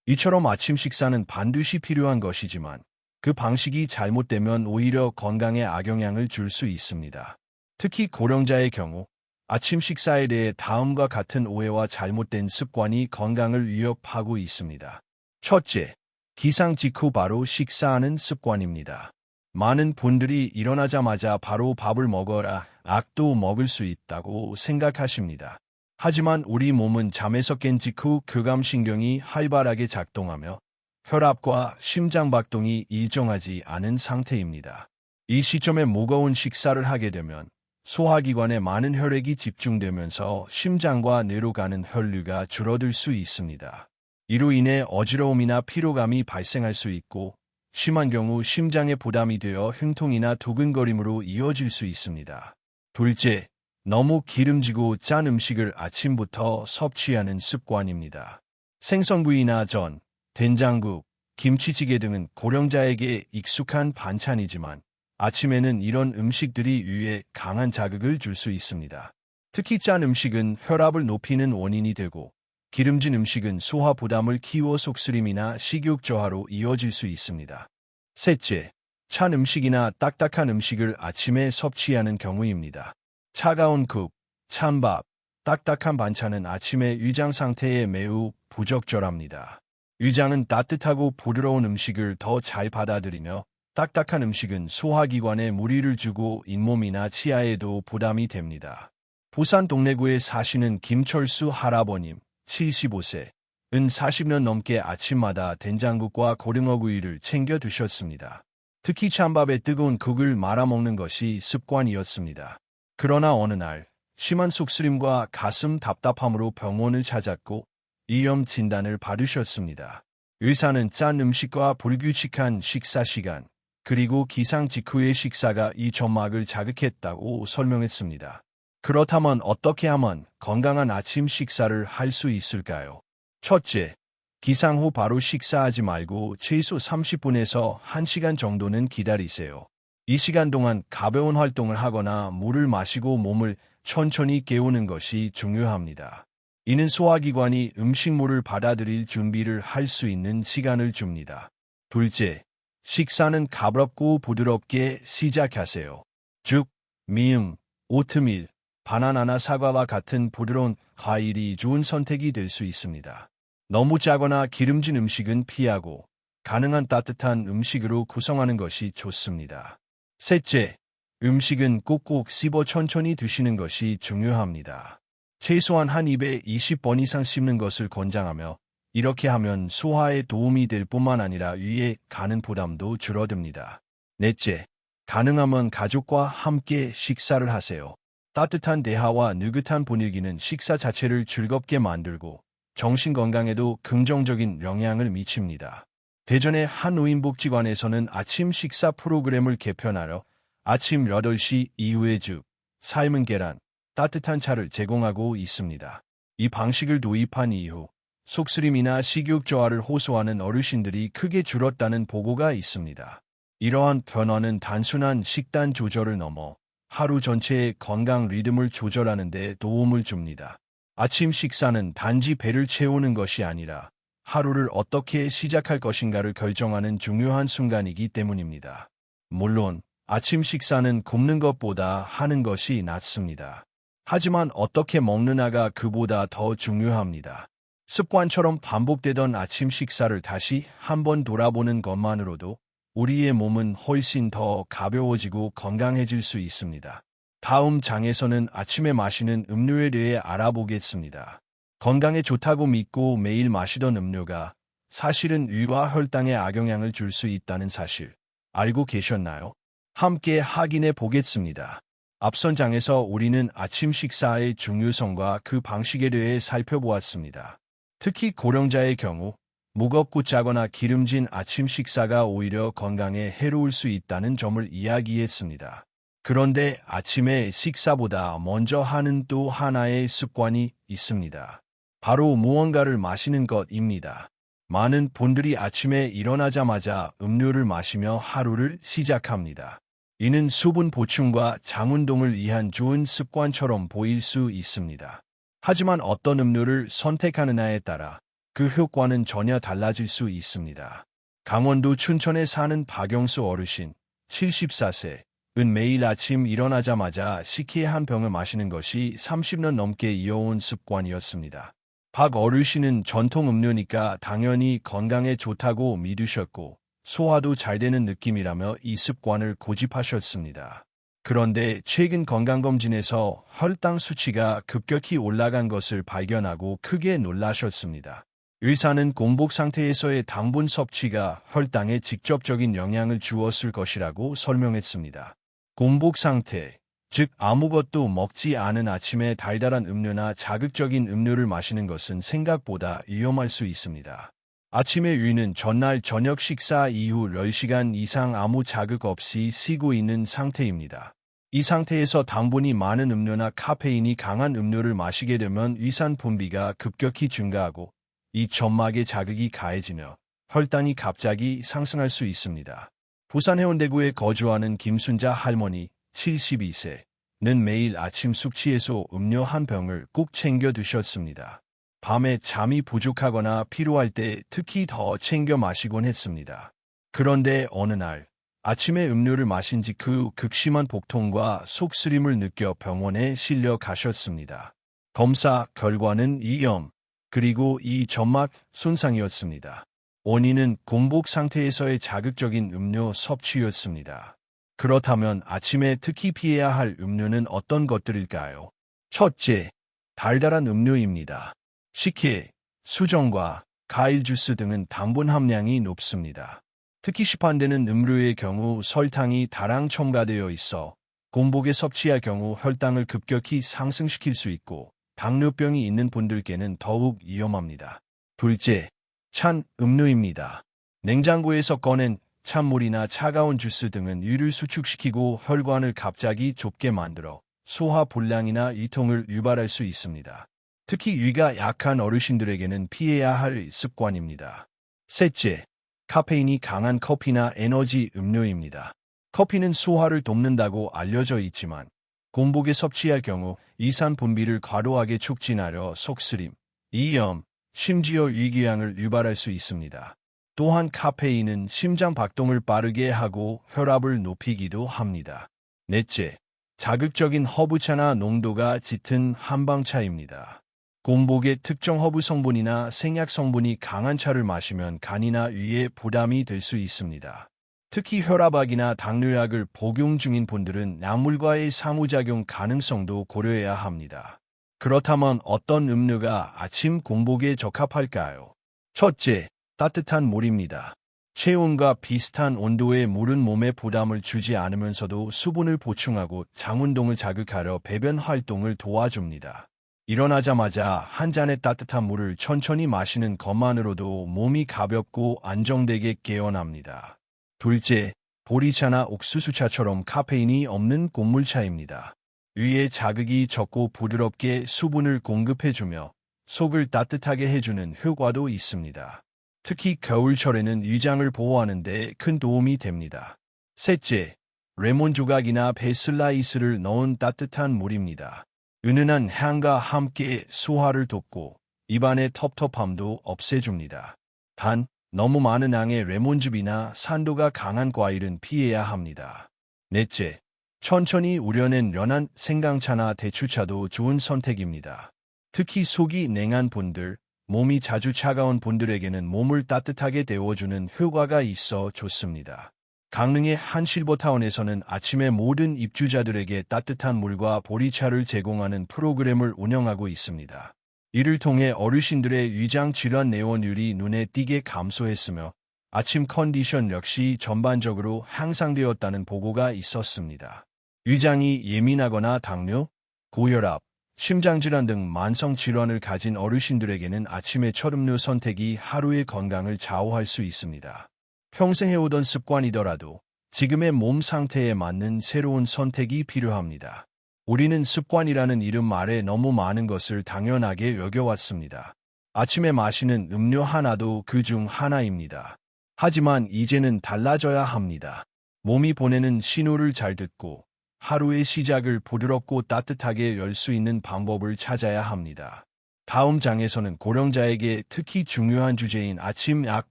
이처럼 아침 식사는 반드시 필요한 것이지만 그 방식이 잘못되면 오히려 건강에 악영향을 줄 수 있습니다. 특히 고령자의 경우 아침 식사에 대해 다음과 같은 오해와 잘못된 습관이 건강을 위협하고 있습니다. 첫째, 기상 직후 바로 식사하는 습관입니다. 많은 분들이 일어나자마자 바로 밥을 먹어라, 약도 먹을 수 있다고 생각하십니다. 하지만 우리 몸은 잠에서 깬 직후 교감신경이 활발하게 작동하며 혈압과 심장박동이 일정하지 않은 상태입니다. 이 시점에 무거운 식사를 하게 되면 소화기관에 많은 혈액이 집중되면서 심장과 뇌로 가는 혈류가 줄어들 수 있습니다. 이로 인해 어지러움이나 피로감이 발생할 수 있고 심한 경우 심장에 부담이 되어 흉통이나 두근거림으로 이어질 수 있습니다. 둘째, 너무 기름지고 짠 음식을 아침부터 섭취하는 습관입니다. 생선구이나 전, 된장국, 김치찌개 등은 고령자에게 익숙한 반찬이지만 아침에는 이런 음식들이 위에 강한 자극을 줄 수 있습니다. 특히 짠 음식은 혈압을 높이는 원인이 되고 기름진 음식은 소화 부담을 키워 속쓰림이나 식욕 저하로 이어질 수 있습니다. 셋째, 찬 음식이나 딱딱한 음식을 아침에 섭취하는 경우입니다. 차가운 국, 찬밥, 딱딱한 반찬은 아침에 위장 상태에 매우 부적절합니다. 위장은 따뜻하고 부드러운 음식을 더 잘 받아들이며 딱딱한 음식은 소화기관에 무리를 주고 잇몸이나 치아에도 부담이 됩니다. 부산 동래구에 사시는 김철수 할아버님, 75세, 은 40년 넘게 아침마다 된장국과 고등어구이를 챙겨 드셨습니다. 특히 찬밥에 뜨거운 국을 말아먹는 것이 습관이었습니다. 그러나 어느 날 심한 속쓰림과 가슴 답답함으로 병원을 찾았고 위염 진단을 받으셨습니다. 의사는 짠 음식과 불규칙한 식사 시간, 그리고 기상 직후의 식사가 이 점막을 자극했다고 설명했습니다. 그렇다면 어떻게 하면 건강한 아침 식사를 할 수 있을까요? 첫째, 기상 후 바로 식사하지 말고 최소 30분에서 1시간 정도는 기다리세요. 이 시간 동안 가벼운 활동을 하거나 물을 마시고 몸을 천천히 깨우는 것이 중요합니다. 이는 소화기관이 음식물을 받아들일 준비를 할 수 있는 시간을 줍니다. 둘째, 식사는 가볍고 부드럽게 시작하세요. 죽, 미음, 오트밀, 바나나나 사과와 같은 부드러운 과일이 좋은 선택이 될 수 있습니다. 너무 짜거나 기름진 음식은 피하고 가능한 따뜻한 음식으로 구성하는 것이 좋습니다. 셋째, 음식은 꼭꼭 씹어 천천히 드시는 것이 중요합니다. 최소한 한 입에 20번 이상 씹는 것을 권장하며 이렇게 하면 소화에 도움이 될 뿐만 아니라 위에 가는 부담도 줄어듭니다. 넷째, 가능하면 가족과 함께 식사를 하세요. 따뜻한 대화와 느긋한 분위기는 식사 자체를 즐겁게 만들고 정신 건강에도 긍정적인 영향을 미칩니다. 대전의 한 노인복지관에서는 아침 식사 프로그램을 개편하여 아침 8시 이후에 죽, 삶은 계란, 따뜻한 차를 제공하고 있습니다. 이 방식을 도입한 이후 속쓰림이나 식욕 저하를 호소하는 어르신들이 크게 줄었다는 보고가 있습니다. 이러한 변화는 단순한 식단 조절을 넘어 하루 전체의 건강 리듬을 조절하는 데 도움을 줍니다. 아침 식사는 단지 배를 채우는 것이 아니라 하루를 어떻게 시작할 것인가를 결정하는 중요한 순간이기 때문입니다. 물론 아침 식사는 굶는 것보다 하는 것이 낫습니다. 하지만 어떻게 먹느냐가 그보다 더 중요합니다. 습관처럼 반복되던 아침 식사를 다시 한번 돌아보는 것만으로도 우리의 몸은 훨씬 더 가벼워지고 건강해질 수 있습니다. 다음 장에서는 아침에 마시는 음료에 대해 알아보겠습니다. 건강에 좋다고 믿고 매일 마시던 음료가 사실은 위와 혈당에 악영향을 줄 수 있다는 사실 알고 계셨나요? 함께 확인해 보겠습니다. 앞선 장에서 우리는 아침 식사의 중요성과 그 방식에 대해 살펴보았습니다. 특히 고령자의 경우 무겁고 짜거나 기름진 아침 식사가 오히려 건강에 해로울 수 있다는 점을 이야기했습니다. 그런데 아침에 식사보다 먼저 하는 또 하나의 습관이 있습니다. 바로 무언가를 마시는 것입니다. 많은 분들이 아침에 일어나자마자 음료를 마시며 하루를 시작합니다. 이는 수분 보충과 장 운동을 위한 좋은 습관처럼 보일 수 있습니다. 하지만 어떤 음료를 선택하느냐에 따라 그 효과는 전혀 달라질 수 있습니다. 강원도 춘천에 사는 박영수 어르신, 74세, 은 매일 아침 일어나자마자 식혜 한 병을 마시는 것이 30년 넘게 이어온 습관이었습니다. 박 어르신은 전통 음료니까 당연히 건강에 좋다고 믿으셨고 소화도 잘 되는 느낌이라며 이 습관을 고집하셨습니다. 그런데 최근 건강검진에서 혈당 수치가 급격히 올라간 것을 발견하고 크게 놀라셨습니다. 의사는 공복 상태에서의 당분 섭취가 혈당에 직접적인 영향을 주었을 것이라고 설명했습니다. 공복 상태, 즉 아무것도 먹지 않은 아침에 달달한 음료나 자극적인 음료를 마시는 것은 생각보다 위험할 수 있습니다. 아침의 위는 전날 저녁 식사 이후 10시간 이상 아무 자극 없이 쉬고 있는 상태입니다. 이 상태에서 당분이 많은 음료나 카페인이 강한 음료를 마시게 되면 위산 분비가 급격히 증가하고 이 점막에 자극이 가해지며 혈당이 갑자기 상승할 수 있습니다. 부산 해운대구에 거주하는 김순자 할머니 72세는 매일 아침 숙취해소 음료 한 병을 꼭 챙겨 드셨습니다. 밤에 잠이 부족하거나 피로할 때 특히 더 챙겨 마시곤 했습니다. 그런데 어느 날 아침에 음료를 마신 직후 극심한 복통과 속쓰림을 느껴 병원에 실려 가셨습니다. 검사 결과는 이염, 그리고 이 점막 손상이었습니다. 원인은 공복 상태에서의 자극적인 음료 섭취였습니다. 그렇다면 아침에 특히 피해야 할 음료는 어떤 것들일까요? 첫째, 달달한 음료입니다. 식혜, 수정과 과일 주스 등은 당분 함량이 높습니다. 특히 시판되는 음료의 경우 설탕이 다량 첨가되어 있어 공복에 섭취할 경우 혈당을 급격히 상승시킬 수 있고 당뇨병이 있는 분들께는 더욱 위험합니다. 둘째, 찬 음료입니다. 냉장고에서 꺼낸 찬물이나 차가운 주스 등은 위를 수축시키고 혈관을 갑자기 좁게 만들어 소화 불량이나 위통을 유발할 수 있습니다. 특히 위가 약한 어르신들에게는 피해야 할 습관입니다. 셋째, 카페인이 강한 커피나 에너지 음료입니다. 커피는 소화를 돕는다고 알려져 있지만 공복에 섭취할 경우 이산 분비를 과도하게 촉진하려 속쓰림, 이염, 심지어 위궤양을 유발할 수 있습니다. 또한 카페인은 심장 박동을 빠르게 하고 혈압을 높이기도 합니다. 넷째, 자극적인 허브차나 농도가 짙은 한방차입니다. 공복에 특정 허브 성분이나 생약 성분이 강한 차를 마시면 간이나 위에 부담이 될 수 있습니다. 특히 혈압약이나 당뇨약을 복용 중인 분들은 약물과의 상호작용 가능성도 고려해야 합니다. 그렇다면 어떤 음료가 아침 공복에 적합할까요? 첫째, 따뜻한 물입니다. 체온과 비슷한 온도의 물은 몸에 부담을 주지 않으면서도 수분을 보충하고 장운동을 자극하려 배변 활동을 도와줍니다. 일어나자마자 한 잔의 따뜻한 물을 천천히 마시는 것만으로도 몸이 가볍고 안정되게 깨어납니다. 둘째, 보리차나 옥수수차처럼 카페인이 없는 곡물차입니다. 위에 자극이 적고 부드럽게 수분을 공급해주며 속을 따뜻하게 해주는 효과도 있습니다. 특히 겨울철에는 위장을 보호하는 데 큰 도움이 됩니다. 셋째, 레몬 조각이나 베슬라이스를 넣은 따뜻한 물입니다. 은은한 향과 함께 소화를 돕고 입안의 텁텁함도 없애줍니다. 단, 너무 많은 양의 레몬즙이나 산도가 강한 과일은 피해야 합니다. 넷째, 천천히 우려낸 연한 생강차나 대추차도 좋은 선택입니다. 특히 속이 냉한 분들, 몸이 자주 차가운 분들에게는 몸을 따뜻하게 데워주는 효과가 있어 좋습니다. 강릉의 한 실버타운에서는 아침에 모든 입주자들에게 따뜻한 물과 보리차를 제공하는 프로그램을 운영하고 있습니다. 이를 통해 어르신들의 위장 질환 내원율이 눈에 띄게 감소했으며 아침 컨디션 역시 전반적으로 향상되었다는 보고가 있었습니다. 위장이 예민하거나 당뇨, 고혈압, 심장질환 등 만성질환을 가진 어르신들에게는 아침의 첫 음료 선택이 하루의 건강을 좌우할 수 있습니다. 평생 해오던 습관이더라도 지금의 몸 상태에 맞는 새로운 선택이 필요합니다. 우리는 습관이라는 이름 아래 너무 많은 것을 당연하게 여겨왔습니다. 아침에 마시는 음료 하나도 그중 하나입니다. 하지만 이제는 달라져야 합니다. 몸이 보내는 신호를 잘 듣고 하루의 시작을 부드럽고 따뜻하게 열 수 있는 방법을 찾아야 합니다. 다음 장에서는 고령자에게 특히 중요한 주제인 아침 약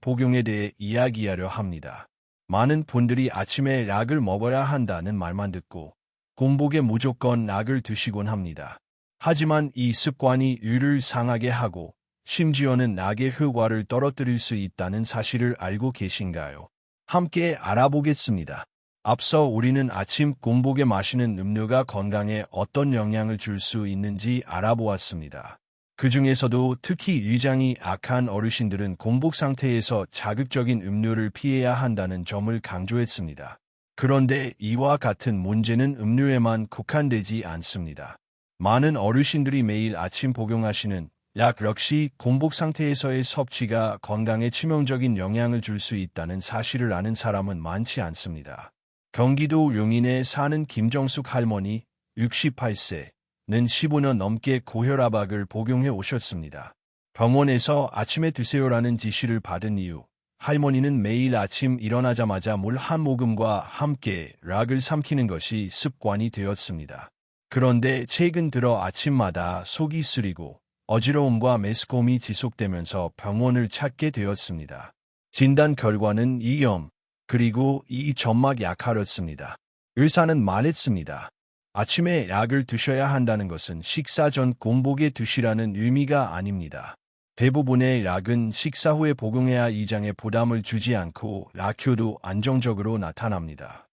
복용에 대해 이야기하려 합니다. 많은 분들이 아침에 약을 먹어야 한다는 말만 듣고 공복에 무조건 약을 드시곤 합니다. 하지만 이 습관이 위를 상하게 하고 심지어는 약의 효과를 떨어뜨릴 수 있다는 사실을 알고 계신가요? 함께 알아보겠습니다. 앞서 우리는 아침 공복에 마시는 음료가 건강에 어떤 영향을 줄 수 있는지 알아보았습니다. 그 중에서도 특히 위장이 악한 어르신들은 공복 상태에서 자극적인 음료를 피해야 한다는 점을 강조했습니다. 그런데 이와 같은 문제는 음료에만 국한되지 않습니다. 많은 어르신들이 매일 아침 복용하시는 약 역시 공복 상태에서의 섭취가 건강에 치명적인 영향을 줄 수 있다는 사실을 아는 사람은 많지 않습니다. 경기도 용인에 사는 김정숙 할머니 68세. 는 15년 넘게 고혈압약을 복용해 오셨습니다. 병원에서 아침에 드세요라는 지시를 받은 이후 할머니는 매일 아침 일어나자마자 물 한 모금과 함께 락을 삼키는 것이 습관이 되었습니다. 그런데 최근 들어 아침마다 속이 쓰리고 어지러움과 메스꺼움이 지속되면서 병원을 찾게 되었습니다. 진단 결과는 이염, 그리고 이 점막 약화였습니다. 의사는 말했습니다. 아침에 약을 드셔야 한다는 것은 식사 전 공복에 드시라는 의미가 아닙니다. 대부분의 약은 식사 후에 복용해야 이장에 부담을 주지 않고 약효도 안정적으로 나타납니다.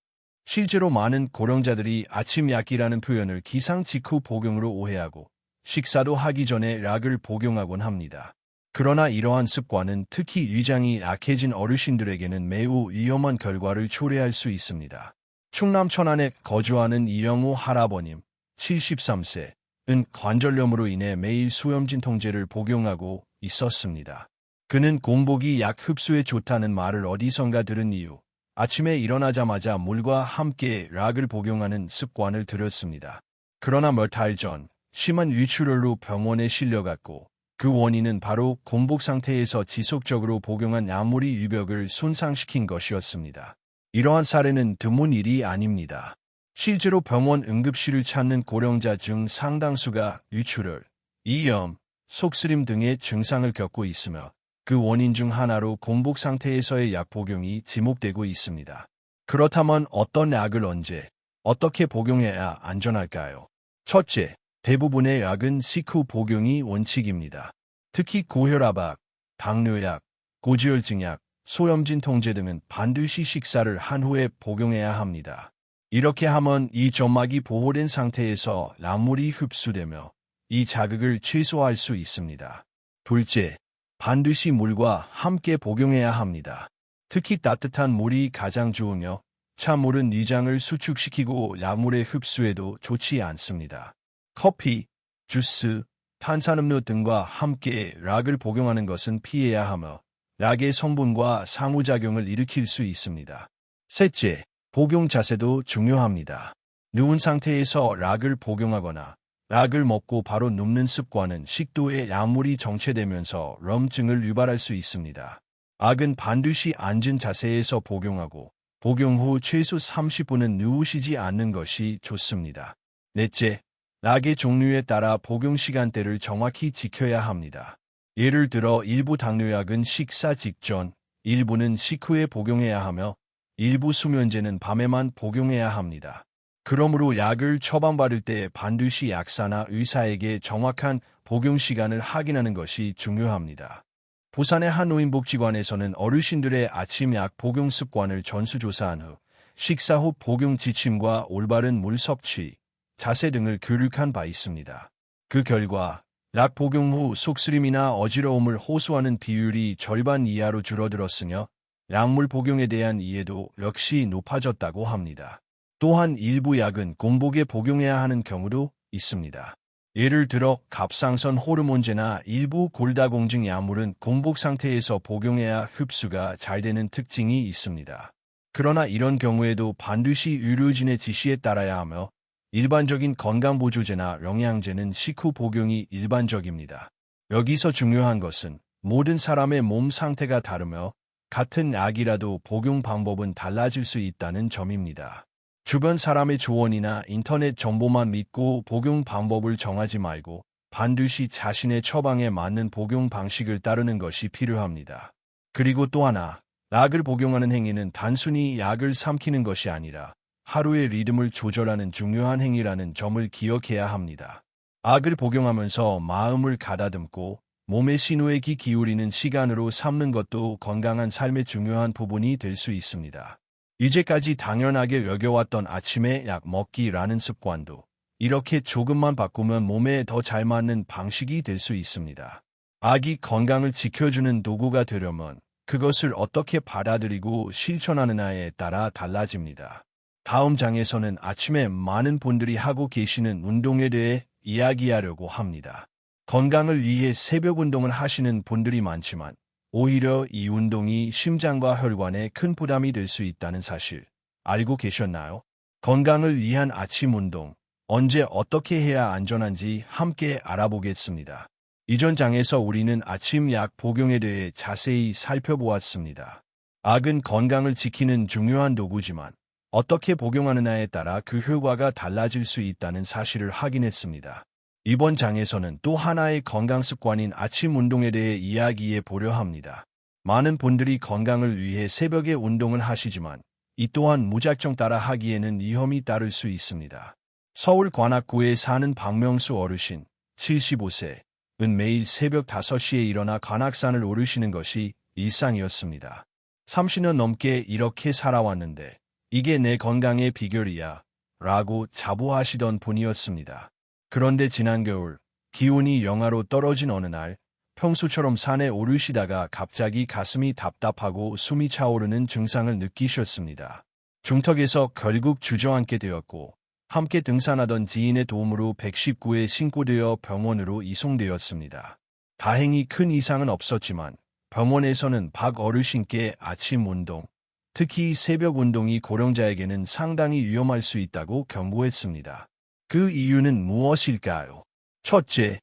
실제로 많은 고령자들이 아침 약이라는 표현을 기상 직후 복용으로 오해하고 식사도 하기 전에 약을 복용하곤 합니다. 그러나 이러한 습관은 특히 위장이 약해진 어르신들에게는 매우 위험한 결과를 초래할 수 있습니다. 충남 천안에 거주하는 이영우 할아버님, 73세는 관절염으로 인해 매일 수염진 통제를 복용하고 있었습니다. 그는 공복이 약 흡수에 좋다는 말을 어디선가 들은 이후 아침에 일어나자마자 물과 함께 락을 복용하는 습관을 들였습니다. 그러나 몇 달 전 심한 위출혈로 병원에 실려갔고 그 원인은 바로 공복 상태에서 지속적으로 복용한 약물이 위벽을 손상시킨 것이었습니다. 이러한 사례는 드문 일이 아닙니다. 실제로 병원 응급실을 찾는 고령자 중 상당수가 위출혈, 이염, 속쓰림 등의 증상을 겪고 있으며 그 원인 중 하나로 공복 상태에서의 약 복용이 지목되고 있습니다. 그렇다면 어떤 약을 언제, 어떻게 복용해야 안전할까요? 첫째, 대부분의 약은 식후 복용이 원칙입니다. 특히 고혈압약, 당뇨약, 고지혈증약, 소염진 통제 등은 반드시 식사를 한 후에 복용해야 합니다. 이렇게 하면 이 점막이 보호된 상태에서 약물이 흡수되며 이 자극을 최소화할 수 있습니다. 둘째, 반드시 물과 함께 복용해야 합니다. 특히 따뜻한 물이 가장 좋으며 찬물은 위장을 수축시키고 약물의 흡수에도 좋지 않습니다. 커피, 주스, 탄산음료 등과 함께 락을 복용하는 것은 피해야 하며 약의 성분과 상호작용을 일으킬 수 있습니다. 셋째, 복용 자세도 중요합니다. 누운 상태에서 락을 복용하거나 락을 먹고 바로 눕는 습관은 식도에 약물이 정체되면서 염증을 유발할 수 있습니다. 약은 반드시 앉은 자세에서 복용하고 복용 후 최소 30분은 누우시지 않는 것이 좋습니다. 넷째, 약의 종류에 따라 복용 시간대를 정확히 지켜야 합니다. 예를 들어 일부 당뇨약은 식사 직전, 일부는 식후에 복용해야 하며 일부 수면제는 밤에만 복용해야 합니다. 그러므로 약을 처방받을 때 반드시 약사나 의사에게 정확한 복용 시간을 확인하는 것이 중요합니다. 부산의 한 노인복지관에서는 어르신들의 아침 약 복용 습관을 전수조사한 후 식사 후 복용 지침과 올바른 물 섭취, 자세 등을 교육한 바 있습니다. 그 결과 약 복용 후 속쓰림이나 어지러움을 호소하는 비율이 절반 이하로 줄어들었으며 약물 복용에 대한 이해도 역시 높아졌다고 합니다. 또한 일부 약은 공복에 복용해야 하는 경우도 있습니다. 예를 들어 갑상선 호르몬제나 일부 골다공증 약물은 공복 상태에서 복용해야 흡수가 잘 되는 특징이 있습니다. 그러나 이런 경우에도 반드시 의료진의 지시에 따라야 하며 일반적인 건강보조제나 영양제는 식후 복용이 일반적입니다. 여기서 중요한 것은 모든 사람의 몸 상태가 다르며 같은 약이라도 복용 방법은 달라질 수 있다는 점입니다. 주변 사람의 조언이나 인터넷 정보만 믿고 복용 방법을 정하지 말고 반드시 자신의 처방에 맞는 복용 방식을 따르는 것이 필요합니다. 그리고 또 하나, 약을 복용하는 행위는 단순히 약을 삼키는 것이 아니라 하루의 리듬을 조절하는 중요한 행위라는 점을 기억해야 합니다. 약을 복용하면서 마음을 가다듬고 몸의 신호에 귀 기울이는 시간으로 삼는 것도 건강한 삶의 중요한 부분이 될 수 있습니다. 이제까지 당연하게 여겨왔던 아침에 약 먹기라는 습관도 이렇게 조금만 바꾸면 몸에 더 잘 맞는 방식이 될 수 있습니다. 아기 건강을 지켜주는 도구가 되려면 그것을 어떻게 받아들이고 실천하느냐에 따라 달라집니다. 다음 장에서는 아침에 많은 분들이 하고 계시는 운동에 대해 이야기하려고 합니다. 건강을 위해 새벽 운동을 하시는 분들이 많지만 오히려 이 운동이 심장과 혈관에 큰 부담이 될 수 있다는 사실 알고 계셨나요? 건강을 위한 아침 운동, 언제 어떻게 해야 안전한지 함께 알아보겠습니다. 이전 장에서 우리는 아침 약 복용에 대해 자세히 살펴보았습니다. 약은 건강을 지키는 중요한 도구지만 어떻게 복용하느냐에 따라 그 효과가 달라질 수 있다는 사실을 확인했습니다. 이번 장에서는 또 하나의 건강 습관인 아침 운동에 대해 이야기해 보려 합니다. 많은 분들이 건강을 위해 새벽에 운동을 하시지만 이 또한 무작정 따라 하기에는 위험이 따를 수 있습니다. 서울 관악구에 사는 박명수 어르신, 75세. 은 매일 새벽 5시에 일어나 관악산을 오르시는 것이 일상이었습니다. 30년 넘게 이렇게 살아왔는데 이게 내 건강의 비결이야 라고 자부하시던 분이었습니다. 그런데 지난 겨울 기온이 영하로 떨어진 어느 날 평소처럼 산에 오르시다가 갑자기 가슴이 답답하고 숨이 차오르는 증상을 느끼셨습니다. 중턱에서 결국 주저앉게 되었고 함께 등산하던 지인의 도움으로 119에 신고되어 병원으로 이송되었습니다. 다행히 큰 이상은 없었지만 병원에서는 박 어르신께 아침 운동, 특히 새벽 운동이 고령자에게는 상당히 위험할 수 있다고 경고했습니다. 그 이유는 무엇일까요? 첫째,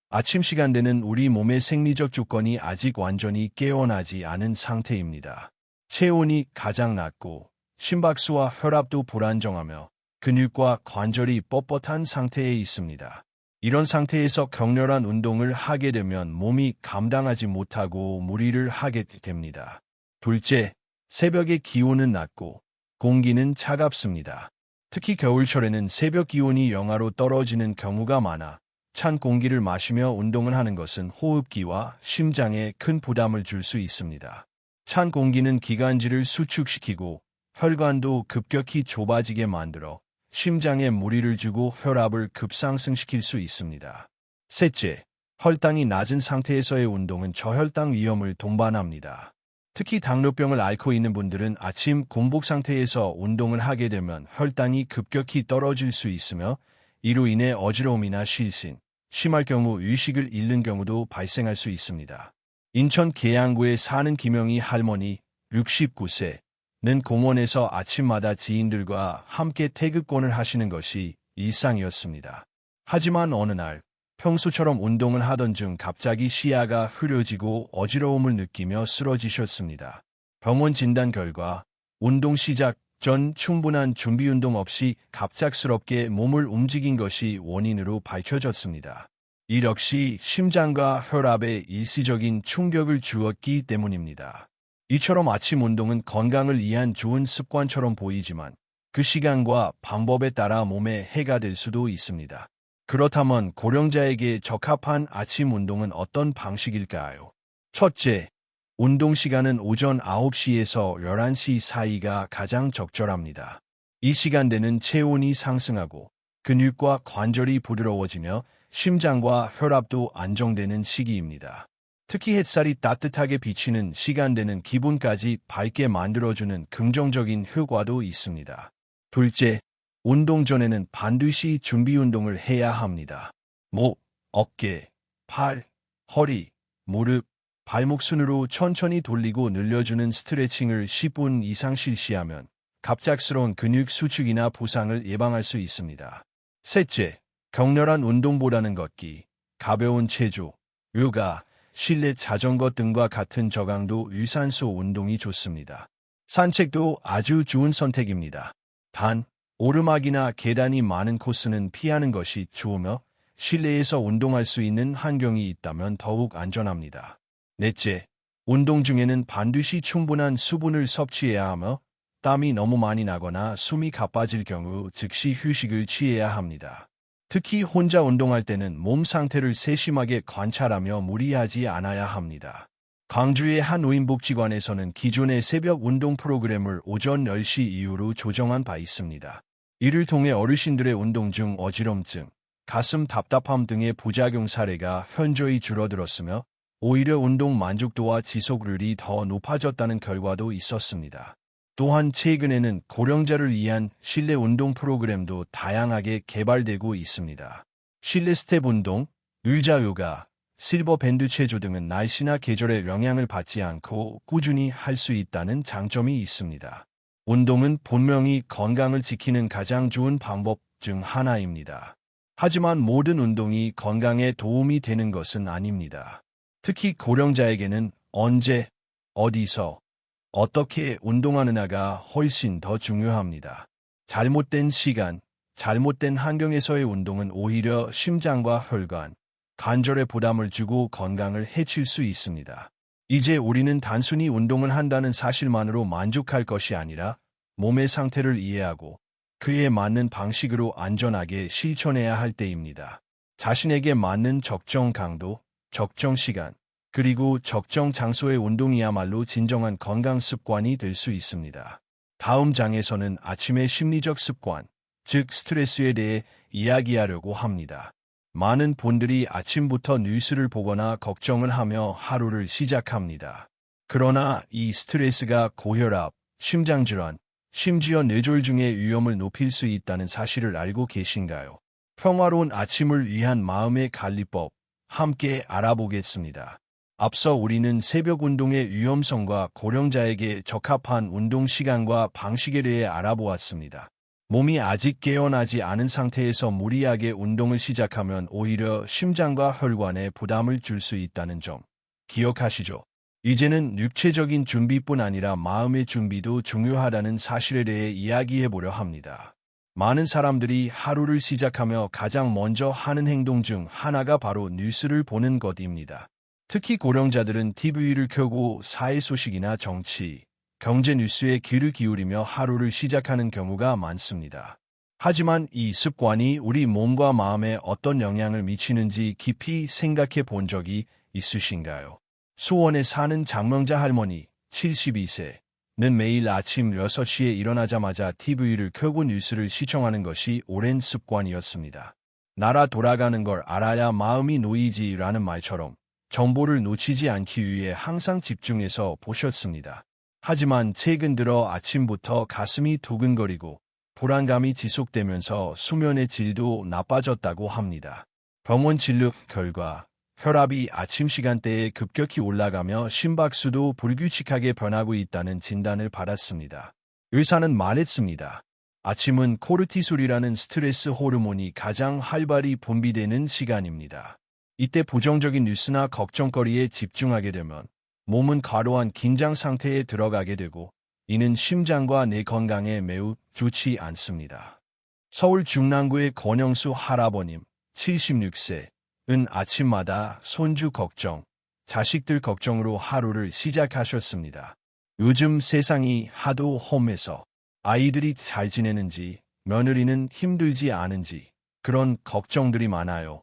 아침 시간대는 우리 몸의 생리적 조건이 아직 완전히 깨어나지 않은 상태입니다. 체온이 가장 낮고 심박수와 혈압도 불안정하며 근육과 관절이 뻣뻣한 상태에 있습니다. 이런 상태에서 격렬한 운동을 하게 되면 몸이 감당하지 못하고 무리를 하게 됩니다. 둘째, 새벽의 기온은 낮고 공기는 차갑습니다. 특히 겨울철에는 새벽 기온이 영하로 떨어지는 경우가 많아 찬 공기를 마시며 운동을 하는 것은 호흡기와 심장에 큰 부담을 줄 수 있습니다. 찬 공기는 기관지를 수축시키고 혈관도 급격히 좁아지게 만들어 심장에 무리를 주고 혈압을 급상승시킬 수 있습니다. 셋째, 혈당이 낮은 상태에서의 운동은 저혈당 위험을 동반합니다. 특히 당뇨병을 앓고 있는 분들은 아침 공복 상태에서 운동을 하게 되면 혈당이 급격히 떨어질 수 있으며 이로 인해 어지러움이나 실신, 심할 경우 의식을 잃는 경우도 발생할 수 있습니다. 인천 계양구에 사는 김영희 할머니 69세, 는 공원에서 아침마다 지인들과 함께 태극권을 하시는 것이 일상이었습니다. 하지만 어느 날 평소처럼 운동을 하던 중 갑자기 시야가 흐려지고 어지러움을 느끼며 쓰러지셨습니다. 병원 진단 결과 운동 시작 전 충분한 준비 운동 없이 갑작스럽게 몸을 움직인 것이 원인으로 밝혀졌습니다. 이 역시 심장과 혈압에 일시적인 충격을 주었기 때문입니다. 이처럼 아침 운동은 건강을 위한 좋은 습관처럼 보이지만 그 시간과 방법에 따라 몸에 해가 될 수도 있습니다. 그렇다면 고령자에게 적합한 아침 운동은 어떤 방식일까요? 첫째, 운동 시간은 오전 9시에서 11시 사이가 가장 적절합니다. 이 시간대는 체온이 상승하고 근육과 관절이 부드러워지며 심장과 혈압도 안정되는 시기입니다. 특히 햇살이 따뜻하게 비치는 시간대는 기분까지 밝게 만들어주는 긍정적인 효과도 있습니다. 둘째, 운동 전에는 반드시 준비 운동을 해야 합니다. 목, 어깨, 팔, 허리, 무릎, 발목 순으로 천천히 돌리고 늘려주는 스트레칭을 10분 이상 실시하면 갑작스러운 근육 수축이나 부상을 예방할 수 있습니다. 셋째, 격렬한 운동보다는 걷기, 가벼운 체조, 요가, 실내 자전거 등과 같은 저강도 유산소 운동이 좋습니다. 산책도 아주 좋은 선택입니다. 단, 오르막이나 계단이 많은 코스는 피하는 것이 좋으며 실내에서 운동할 수 있는 환경이 있다면 더욱 안전합니다. 넷째, 운동 중에는 반드시 충분한 수분을 섭취해야 하며 땀이 너무 많이 나거나 숨이 가빠질 경우 즉시 휴식을 취해야 합니다. 특히 혼자 운동할 때는 몸 상태를 세심하게 관찰하며 무리하지 않아야 합니다. 광주의 한 노인복지관에서는 기존의 새벽 운동 프로그램을 오전 10시 이후로 조정한 바 있습니다. 이를 통해 어르신들의 운동 중 어지럼증, 가슴 답답함 등의 부작용 사례가 현저히 줄어들었으며 오히려 운동 만족도와 지속률이 더 높아졌다는 결과도 있었습니다. 또한 최근에는 고령자를 위한 실내 운동 프로그램도 다양하게 개발되고 있습니다. 실내 스텝 운동, 의자 요가, 실버 밴드 체조 등은 날씨나 계절에 영향을 받지 않고 꾸준히 할 수 있다는 장점이 있습니다. 운동은 분명히 건강을 지키는 가장 좋은 방법 중 하나입니다. 하지만 모든 운동이 건강에 도움이 되는 것은 아닙니다. 특히 고령자에게는 언제, 어디서, 어떻게 운동하느냐가 훨씬 더 중요합니다. 잘못된 시간, 잘못된 환경에서의 운동은 오히려 심장과 혈관, 관절에 부담을 주고 건강을 해칠 수 있습니다. 이제 우리는 단순히 운동을 한다는 사실만으로 만족할 것이 아니라 몸의 상태를 이해하고 그에 맞는 방식으로 안전하게 실천해야 할 때입니다. 자신에게 맞는 적정 강도, 적정 시간, 그리고 적정 장소의 운동이야말로 진정한 건강 습관이 될 수 있습니다. 다음 장에서는 아침의 심리적 습관, 즉 스트레스에 대해 이야기하려고 합니다. 많은 분들이 아침부터 뉴스를 보거나 걱정을 하며 하루를 시작합니다. 그러나 이 스트레스가 고혈압, 심장질환, 심지어 뇌졸중의 위험을 높일 수 있다는 사실을 알고 계신가요? 평화로운 아침을 위한 마음의 관리법, 함께 알아보겠습니다. 앞서 우리는 새벽 운동의 위험성과 고령자에게 적합한 운동 시간과 방식에 대해 알아보았습니다. 몸이 아직 깨어나지 않은 상태에서 무리하게 운동을 시작하면 오히려 심장과 혈관에 부담을 줄 수 있다는 점 기억하시죠? 이제는 육체적인 준비뿐 아니라 마음의 준비도 중요하다는 사실에 대해 이야기해 보려 합니다. 많은 사람들이 하루를 시작하며 가장 먼저 하는 행동 중 하나가 바로 뉴스를 보는 것입니다. 특히 고령자들은 TV를 켜고 사회 소식이나 정치, 경제 뉴스에 귀를 기울이며 하루를 시작하는 경우가 많습니다. 하지만 이 습관이 우리 몸과 마음에 어떤 영향을 미치는지 깊이 생각해 본 적이 있으신가요? 수원에 사는 장명자 할머니 72세는 매일 아침 6시에 일어나자마자 TV를 켜고 뉴스를 시청하는 것이 오랜 습관이었습니다. 나라 돌아가는 걸 알아야 마음이 놓이지라는 말처럼 정보를 놓치지 않기 위해 항상 집중해서 보셨습니다. 하지만 최근 들어 아침부터 가슴이 두근거리고 불안감이 지속되면서 수면의 질도 나빠졌다고 합니다. 병원 진료 결과 혈압이 아침 시간대에 급격히 올라가며 심박수도 불규칙하게 변하고 있다는 진단을 받았습니다. 의사는 말했습니다. 아침은 코르티솔이라는 스트레스 호르몬이 가장 활발히 분비되는 시간입니다. 이때 부정적인 뉴스나 걱정거리에 집중하게 되면 몸은 과도한 긴장 상태에 들어가게 되고 이는 심장과 뇌 건강에 매우 좋지 않습니다. 서울 중랑구의 권영수 할아버님 76세 은 아침마다 손주 걱정, 자식들 걱정으로 하루를 시작하셨습니다. 요즘 세상이 하도 험해서 아이들이 잘 지내는지, 며느리는 힘들지 않은지 그런 걱정들이 많아요.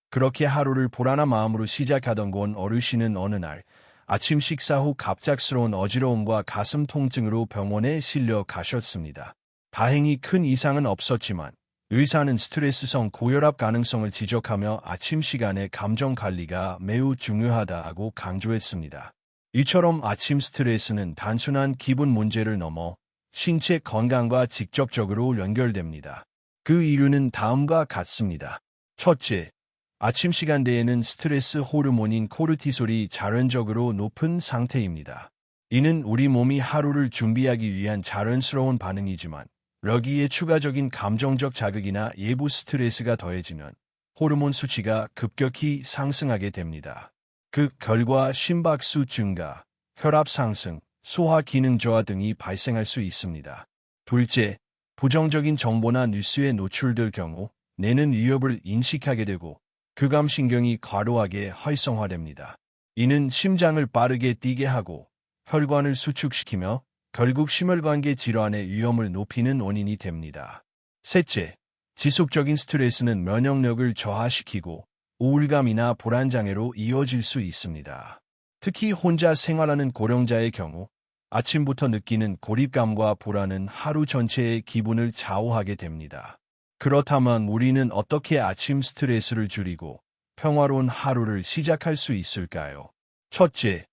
그렇게 하루를 불안한 마음으로 시작하던 건 어르신은 어느 날 아침 식사 후 갑작스러운 어지러움과 가슴 통증으로 병원에 실려 가셨습니다. 다행히 큰 이상은 없었지만 의사는 스트레스성 고혈압 가능성을 지적하며 아침 시간의 감정 관리가 매우 중요하다고 강조했습니다. 이처럼 아침 스트레스는 단순한 기분 문제를 넘어 신체 건강과 직접적으로 연결됩니다. 그 이유는 다음과 같습니다. 첫째, 아침 시간대에는 스트레스 호르몬인 코르티솔이 자연적으로 높은 상태입니다. 이는 우리 몸이 하루를 준비하기 위한 자연스러운 반응이지만 여기에 추가적인 감정적 자극이나 외부 스트레스가 더해지면 호르몬 수치가 급격히 상승하게 됩니다. 그 결과 심박수 증가, 혈압 상승, 소화 기능 저하 등이 발생할 수 있습니다. 둘째, 부정적인 정보나 뉴스에 노출될 경우 뇌는 위협을 인식하게 되고 교감신경이 과도하게 활성화됩니다. 이는 심장을 빠르게 뛰게 하고 혈관을 수축시키며 결국 심혈관계 질환의 위험을 높이는 원인이 됩니다. 셋째, 지속적인 스트레스는 면역력을 저하시키고 우울감이나 불안장애로 이어질 수 있습니다. 특히 혼자 생활하는 고령자의 경우 아침부터 느끼는 고립감과 불안은 하루 전체의 기분을 좌우하게 됩니다. 그렇다면 우리는 어떻게 아침 스트레스를 줄이고 평화로운 하루를 시작할 수 있을까요? 첫째,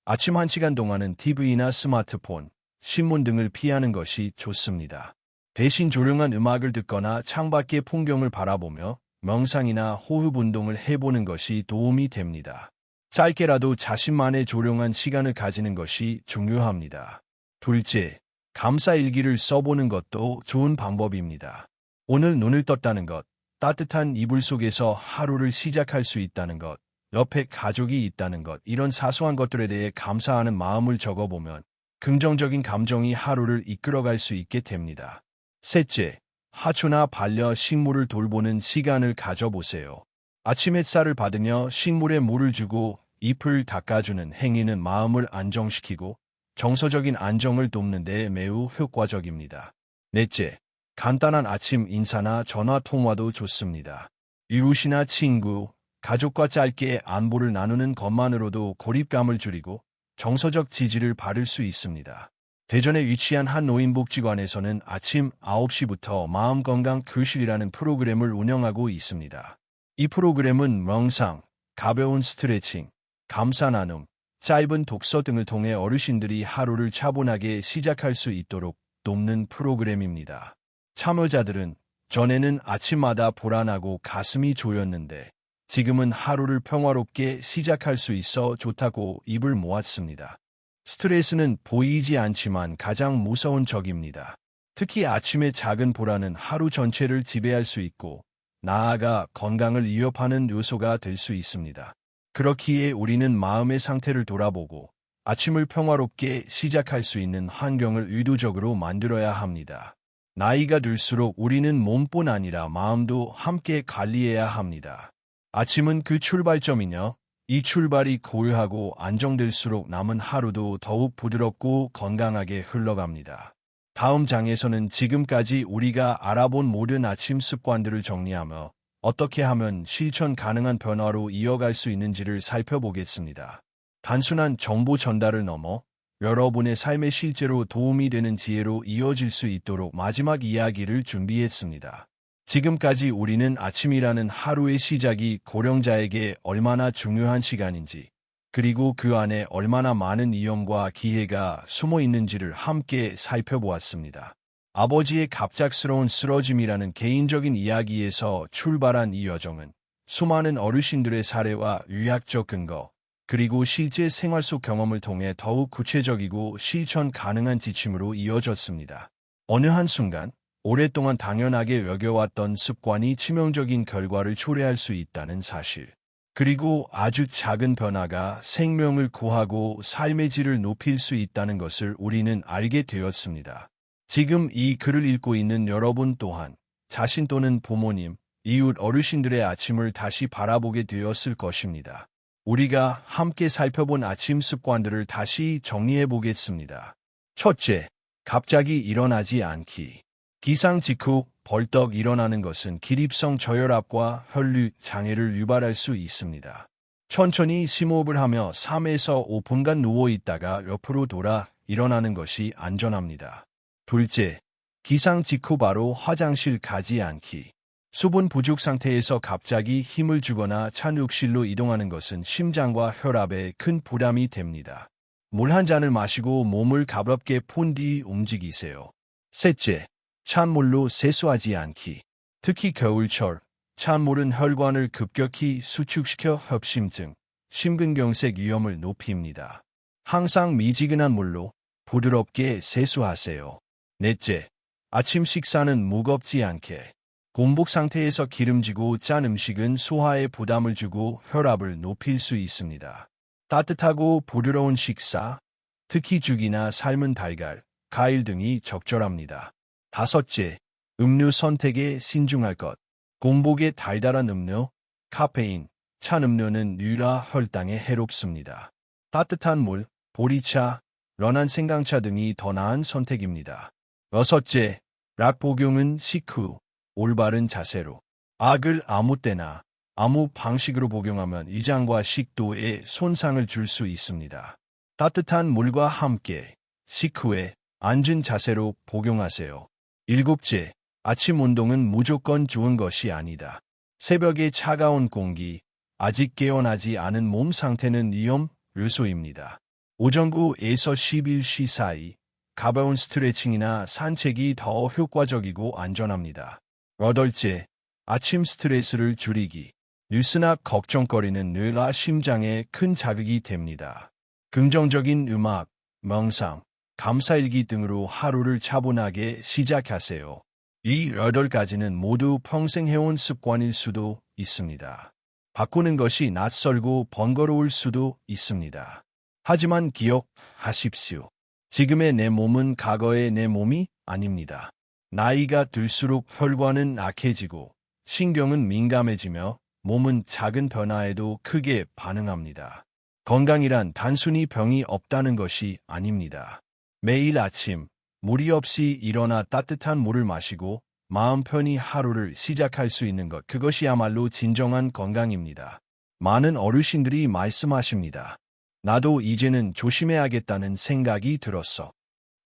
아침 1시간 동안은 TV나 스마트폰, 신문 등을 피하는 것이 좋습니다. 대신 조용한 음악을 듣거나 창밖의 풍경을 바라보며 명상이나 호흡 운동을 해보는 것이 도움이 됩니다. 짧게라도 자신만의 조용한 시간을 가지는 것이 중요합니다. 둘째, 감사 일기를 써보는 것도 좋은 방법입니다. 오늘 눈을 떴다는 것, 따뜻한 이불 속에서 하루를 시작할 수 있다는 것, 옆에 가족이 있다는 것, 이런 사소한 것들에 대해 감사하는 마음을 적어보면 긍정적인 감정이 하루를 이끌어갈 수 있게 됩니다. 셋째, 하초나 반려식물을 돌보는 시간을 가져보세요. 아침 햇살을 받으며 식물에 물을 주고 잎을 닦아주는 행위는 마음을 안정시키고 정서적인 안정을 돕는 데 매우 효과적입니다. 넷째, 간단한 아침 인사나 전화 통화도 좋습니다. 이웃이나 친구, 가족과 짧게 안부를 나누는 것만으로도 고립감을 줄이고 정서적 지지를 받을 수 있습니다. 대전에 위치한 한 노인복지관에서는 아침 9시부터 마음건강 교실이라는 프로그램을 운영하고 있습니다. 이 프로그램은 명상, 가벼운 스트레칭, 감사 나눔, 짧은 독서 등을 통해 어르신들이 하루를 차분하게 시작할 수 있도록 돕는 프로그램입니다. 참여자들은 전에는 아침마다 불안하고 가슴이 조였는데 지금은 하루를 평화롭게 시작할 수 있어 좋다고 입을 모았습니다. 스트레스는 보이지 않지만 가장 무서운 적입니다. 특히 아침의 작은 불안은 하루 전체를 지배할 수 있고 나아가 건강을 위협하는 요소가 될 수 있습니다. 그렇기에 우리는 마음의 상태를 돌아보고 아침을 평화롭게 시작할 수 있는 환경을 의도적으로 만들어야 합니다. 나이가 들수록 우리는 몸뿐 아니라 마음도 함께 관리해야 합니다. 아침은 그 출발점이며 이 출발이 고요하고 안정될수록 남은 하루도 더욱 부드럽고 건강하게 흘러갑니다. 다음 장에서는 지금까지 우리가 알아본 모든 아침 습관들을 정리하며 어떻게 하면 실천 가능한 변화로 이어갈 수 있는지를 살펴보겠습니다. 단순한 정보 전달을 넘어 여러분의 삶에 실제로 도움이 되는 지혜로 이어질 수 있도록 마지막 이야기를 준비했습니다. 지금까지 우리는 아침이라는 하루의 시작이 고령자에게 얼마나 중요한 시간인지, 그리고 그 안에 얼마나 많은 위험과 기회가 숨어 있는지를 함께 살펴보았습니다. 아버지의 갑작스러운 쓰러짐이라는 개인적인 이야기에서 출발한 이 여정은 수많은 어르신들의 사례와 의학적 근거, 그리고 실제 생활 속 경험을 통해 더욱 구체적이고 실천 가능한 지침으로 이어졌습니다. 어느 한순간 오랫동안 당연하게 여겨왔던 습관이 치명적인 결과를 초래할 수 있다는 사실, 그리고 아주 작은 변화가 생명을 구하고 삶의 질을 높일 수 있다는 것을 우리는 알게 되었습니다. 지금 이 글을 읽고 있는 여러분 또한 자신 또는 부모님, 이웃 어르신들의 아침을 다시 바라보게 되었을 것입니다. 우리가 함께 살펴본 아침 습관들을 다시 정리해 보겠습니다. 첫째, 갑자기 일어나지 않기. 기상 직후 벌떡 일어나는 것은 기립성 저혈압과 혈류 장애를 유발할 수 있습니다. 천천히 심호흡을 하며 3에서 5분간 누워 있다가 옆으로 돌아 일어나는 것이 안전합니다. 둘째, 기상 직후 바로 화장실 가지 않기. 수분 부족 상태에서 갑자기 힘을 주거나 찬 욕실로 이동하는 것은 심장과 혈압에 큰 부담이 됩니다. 물 한 잔을 마시고 몸을 가볍게 푼 뒤 움직이세요. 셋째, 찬물로 세수하지 않기. 특히 겨울철, 찬물은 혈관을 급격히 수축시켜 협심증, 심근경색 위험을 높입니다. 항상 미지근한 물로 부드럽게 세수하세요. 넷째, 아침 식사는 무겁지 않게. 공복 상태에서 기름지고 짠 음식은 소화에 부담을 주고 혈압을 높일 수 있습니다. 따뜻하고 부드러운 식사, 특히 죽이나 삶은 달걀, 과일 등이 적절합니다. 다섯째, 음료 선택에 신중할 것. 공복에 달달한 음료, 카페인, 찬 음료는 뇌와 혈당에 해롭습니다. 따뜻한 물, 보리차, 연한 생강차 등이 더 나은 선택입니다. 여섯째, 약 복용은 식후, 올바른 자세로. 약을 아무 때나, 아무 방식으로 복용하면 위장과 식도에 손상을 줄 수 있습니다. 따뜻한 물과 함께 식후에 앉은 자세로 복용하세요. 일곱째, 아침 운동은 무조건 좋은 것이 아니다. 새벽의 차가운 공기, 아직 깨어나지 않은 몸 상태는 위험 요소입니다. 오전 9에서 11시 사이 가벼운 스트레칭이나 산책이 더 효과적이고 안전합니다. 여덟째, 아침 스트레스를 줄이기. 뉴스나 걱정거리는 뇌와 심장에 큰 자극이 됩니다. 긍정적인 음악, 명상, 감사일기 등으로 하루를 차분하게 시작하세요. 이 8가지는 모두 평생 해온 습관일 수도 있습니다. 바꾸는 것이 낯설고 번거로울 수도 있습니다. 하지만 기억하십시오. 지금의 내 몸은 과거의 내 몸이 아닙니다. 나이가 들수록 혈관은 약해지고 신경은 민감해지며 몸은 작은 변화에도 크게 반응합니다. 건강이란 단순히 병이 없다는 것이 아닙니다. 매일 아침 무리 없이 일어나 따뜻한 물을 마시고 마음 편히 하루를 시작할 수 있는 것, 그것이야말로 진정한 건강입니다. 많은 어르신들이 말씀하십니다. 나도 이제는 조심해야겠다는 생각이 들었어.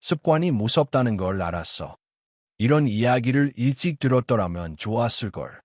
습관이 무섭다는 걸 알았어. 이런 이야기를 일찍 들었더라면 좋았을걸.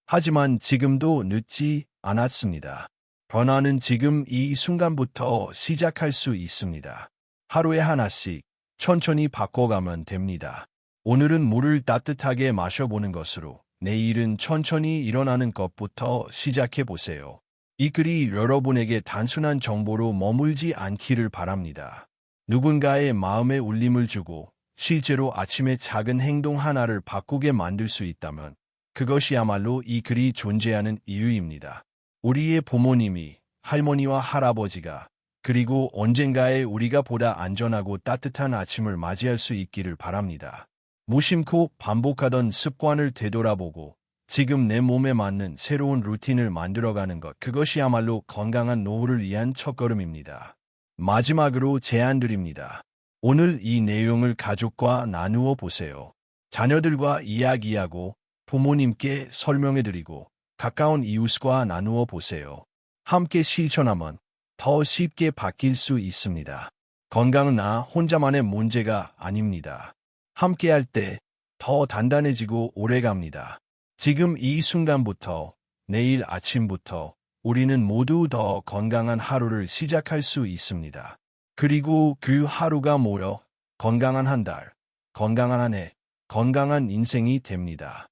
하지만 지금도 늦지 않았습니다. 변화는 지금 이 순간부터 시작할 수 있습니다. 하루에 하나씩 천천히 바꿔가면 됩니다. 오늘은 물을 따뜻하게 마셔보는 것으로, 내일은 천천히 일어나는 것부터 시작해보세요. 이 글이 여러분에게 단순한 정보로 머물지 않기를 바랍니다. 누군가의 마음에 울림을 주고 실제로 아침에 작은 행동 하나를 바꾸게 만들 수 있다면 그것이야말로 이 글이 존재하는 이유입니다. 우리의 부모님이, 할머니와 할아버지가, 그리고 언젠가에 우리가 보다 안전하고 따뜻한 아침을 맞이할 수 있기를 바랍니다. 무심코 반복하던 습관을 되돌아보고 지금 내 몸에 맞는 새로운 루틴을 만들어가는 것, 그것이야말로 건강한 노후를 위한 첫걸음입니다. 마지막으로 제안드립니다. 오늘 이 내용을 가족과 나누어 보세요. 자녀들과 이야기하고 부모님께 설명해드리고 가까운 이웃과 나누어 보세요. 함께 실천하면 더 쉽게 바뀔 수 있습니다. 건강은 나 혼자만의 문제가 아닙니다. 함께할 때 더 단단해지고 오래갑니다. 지금 이 순간부터, 내일 아침부터 우리는 모두 더 건강한 하루를 시작할 수 있습니다. 그리고 그 하루가 모여 건강한 한 달, 건강한 한 해, 건강한 인생이 됩니다.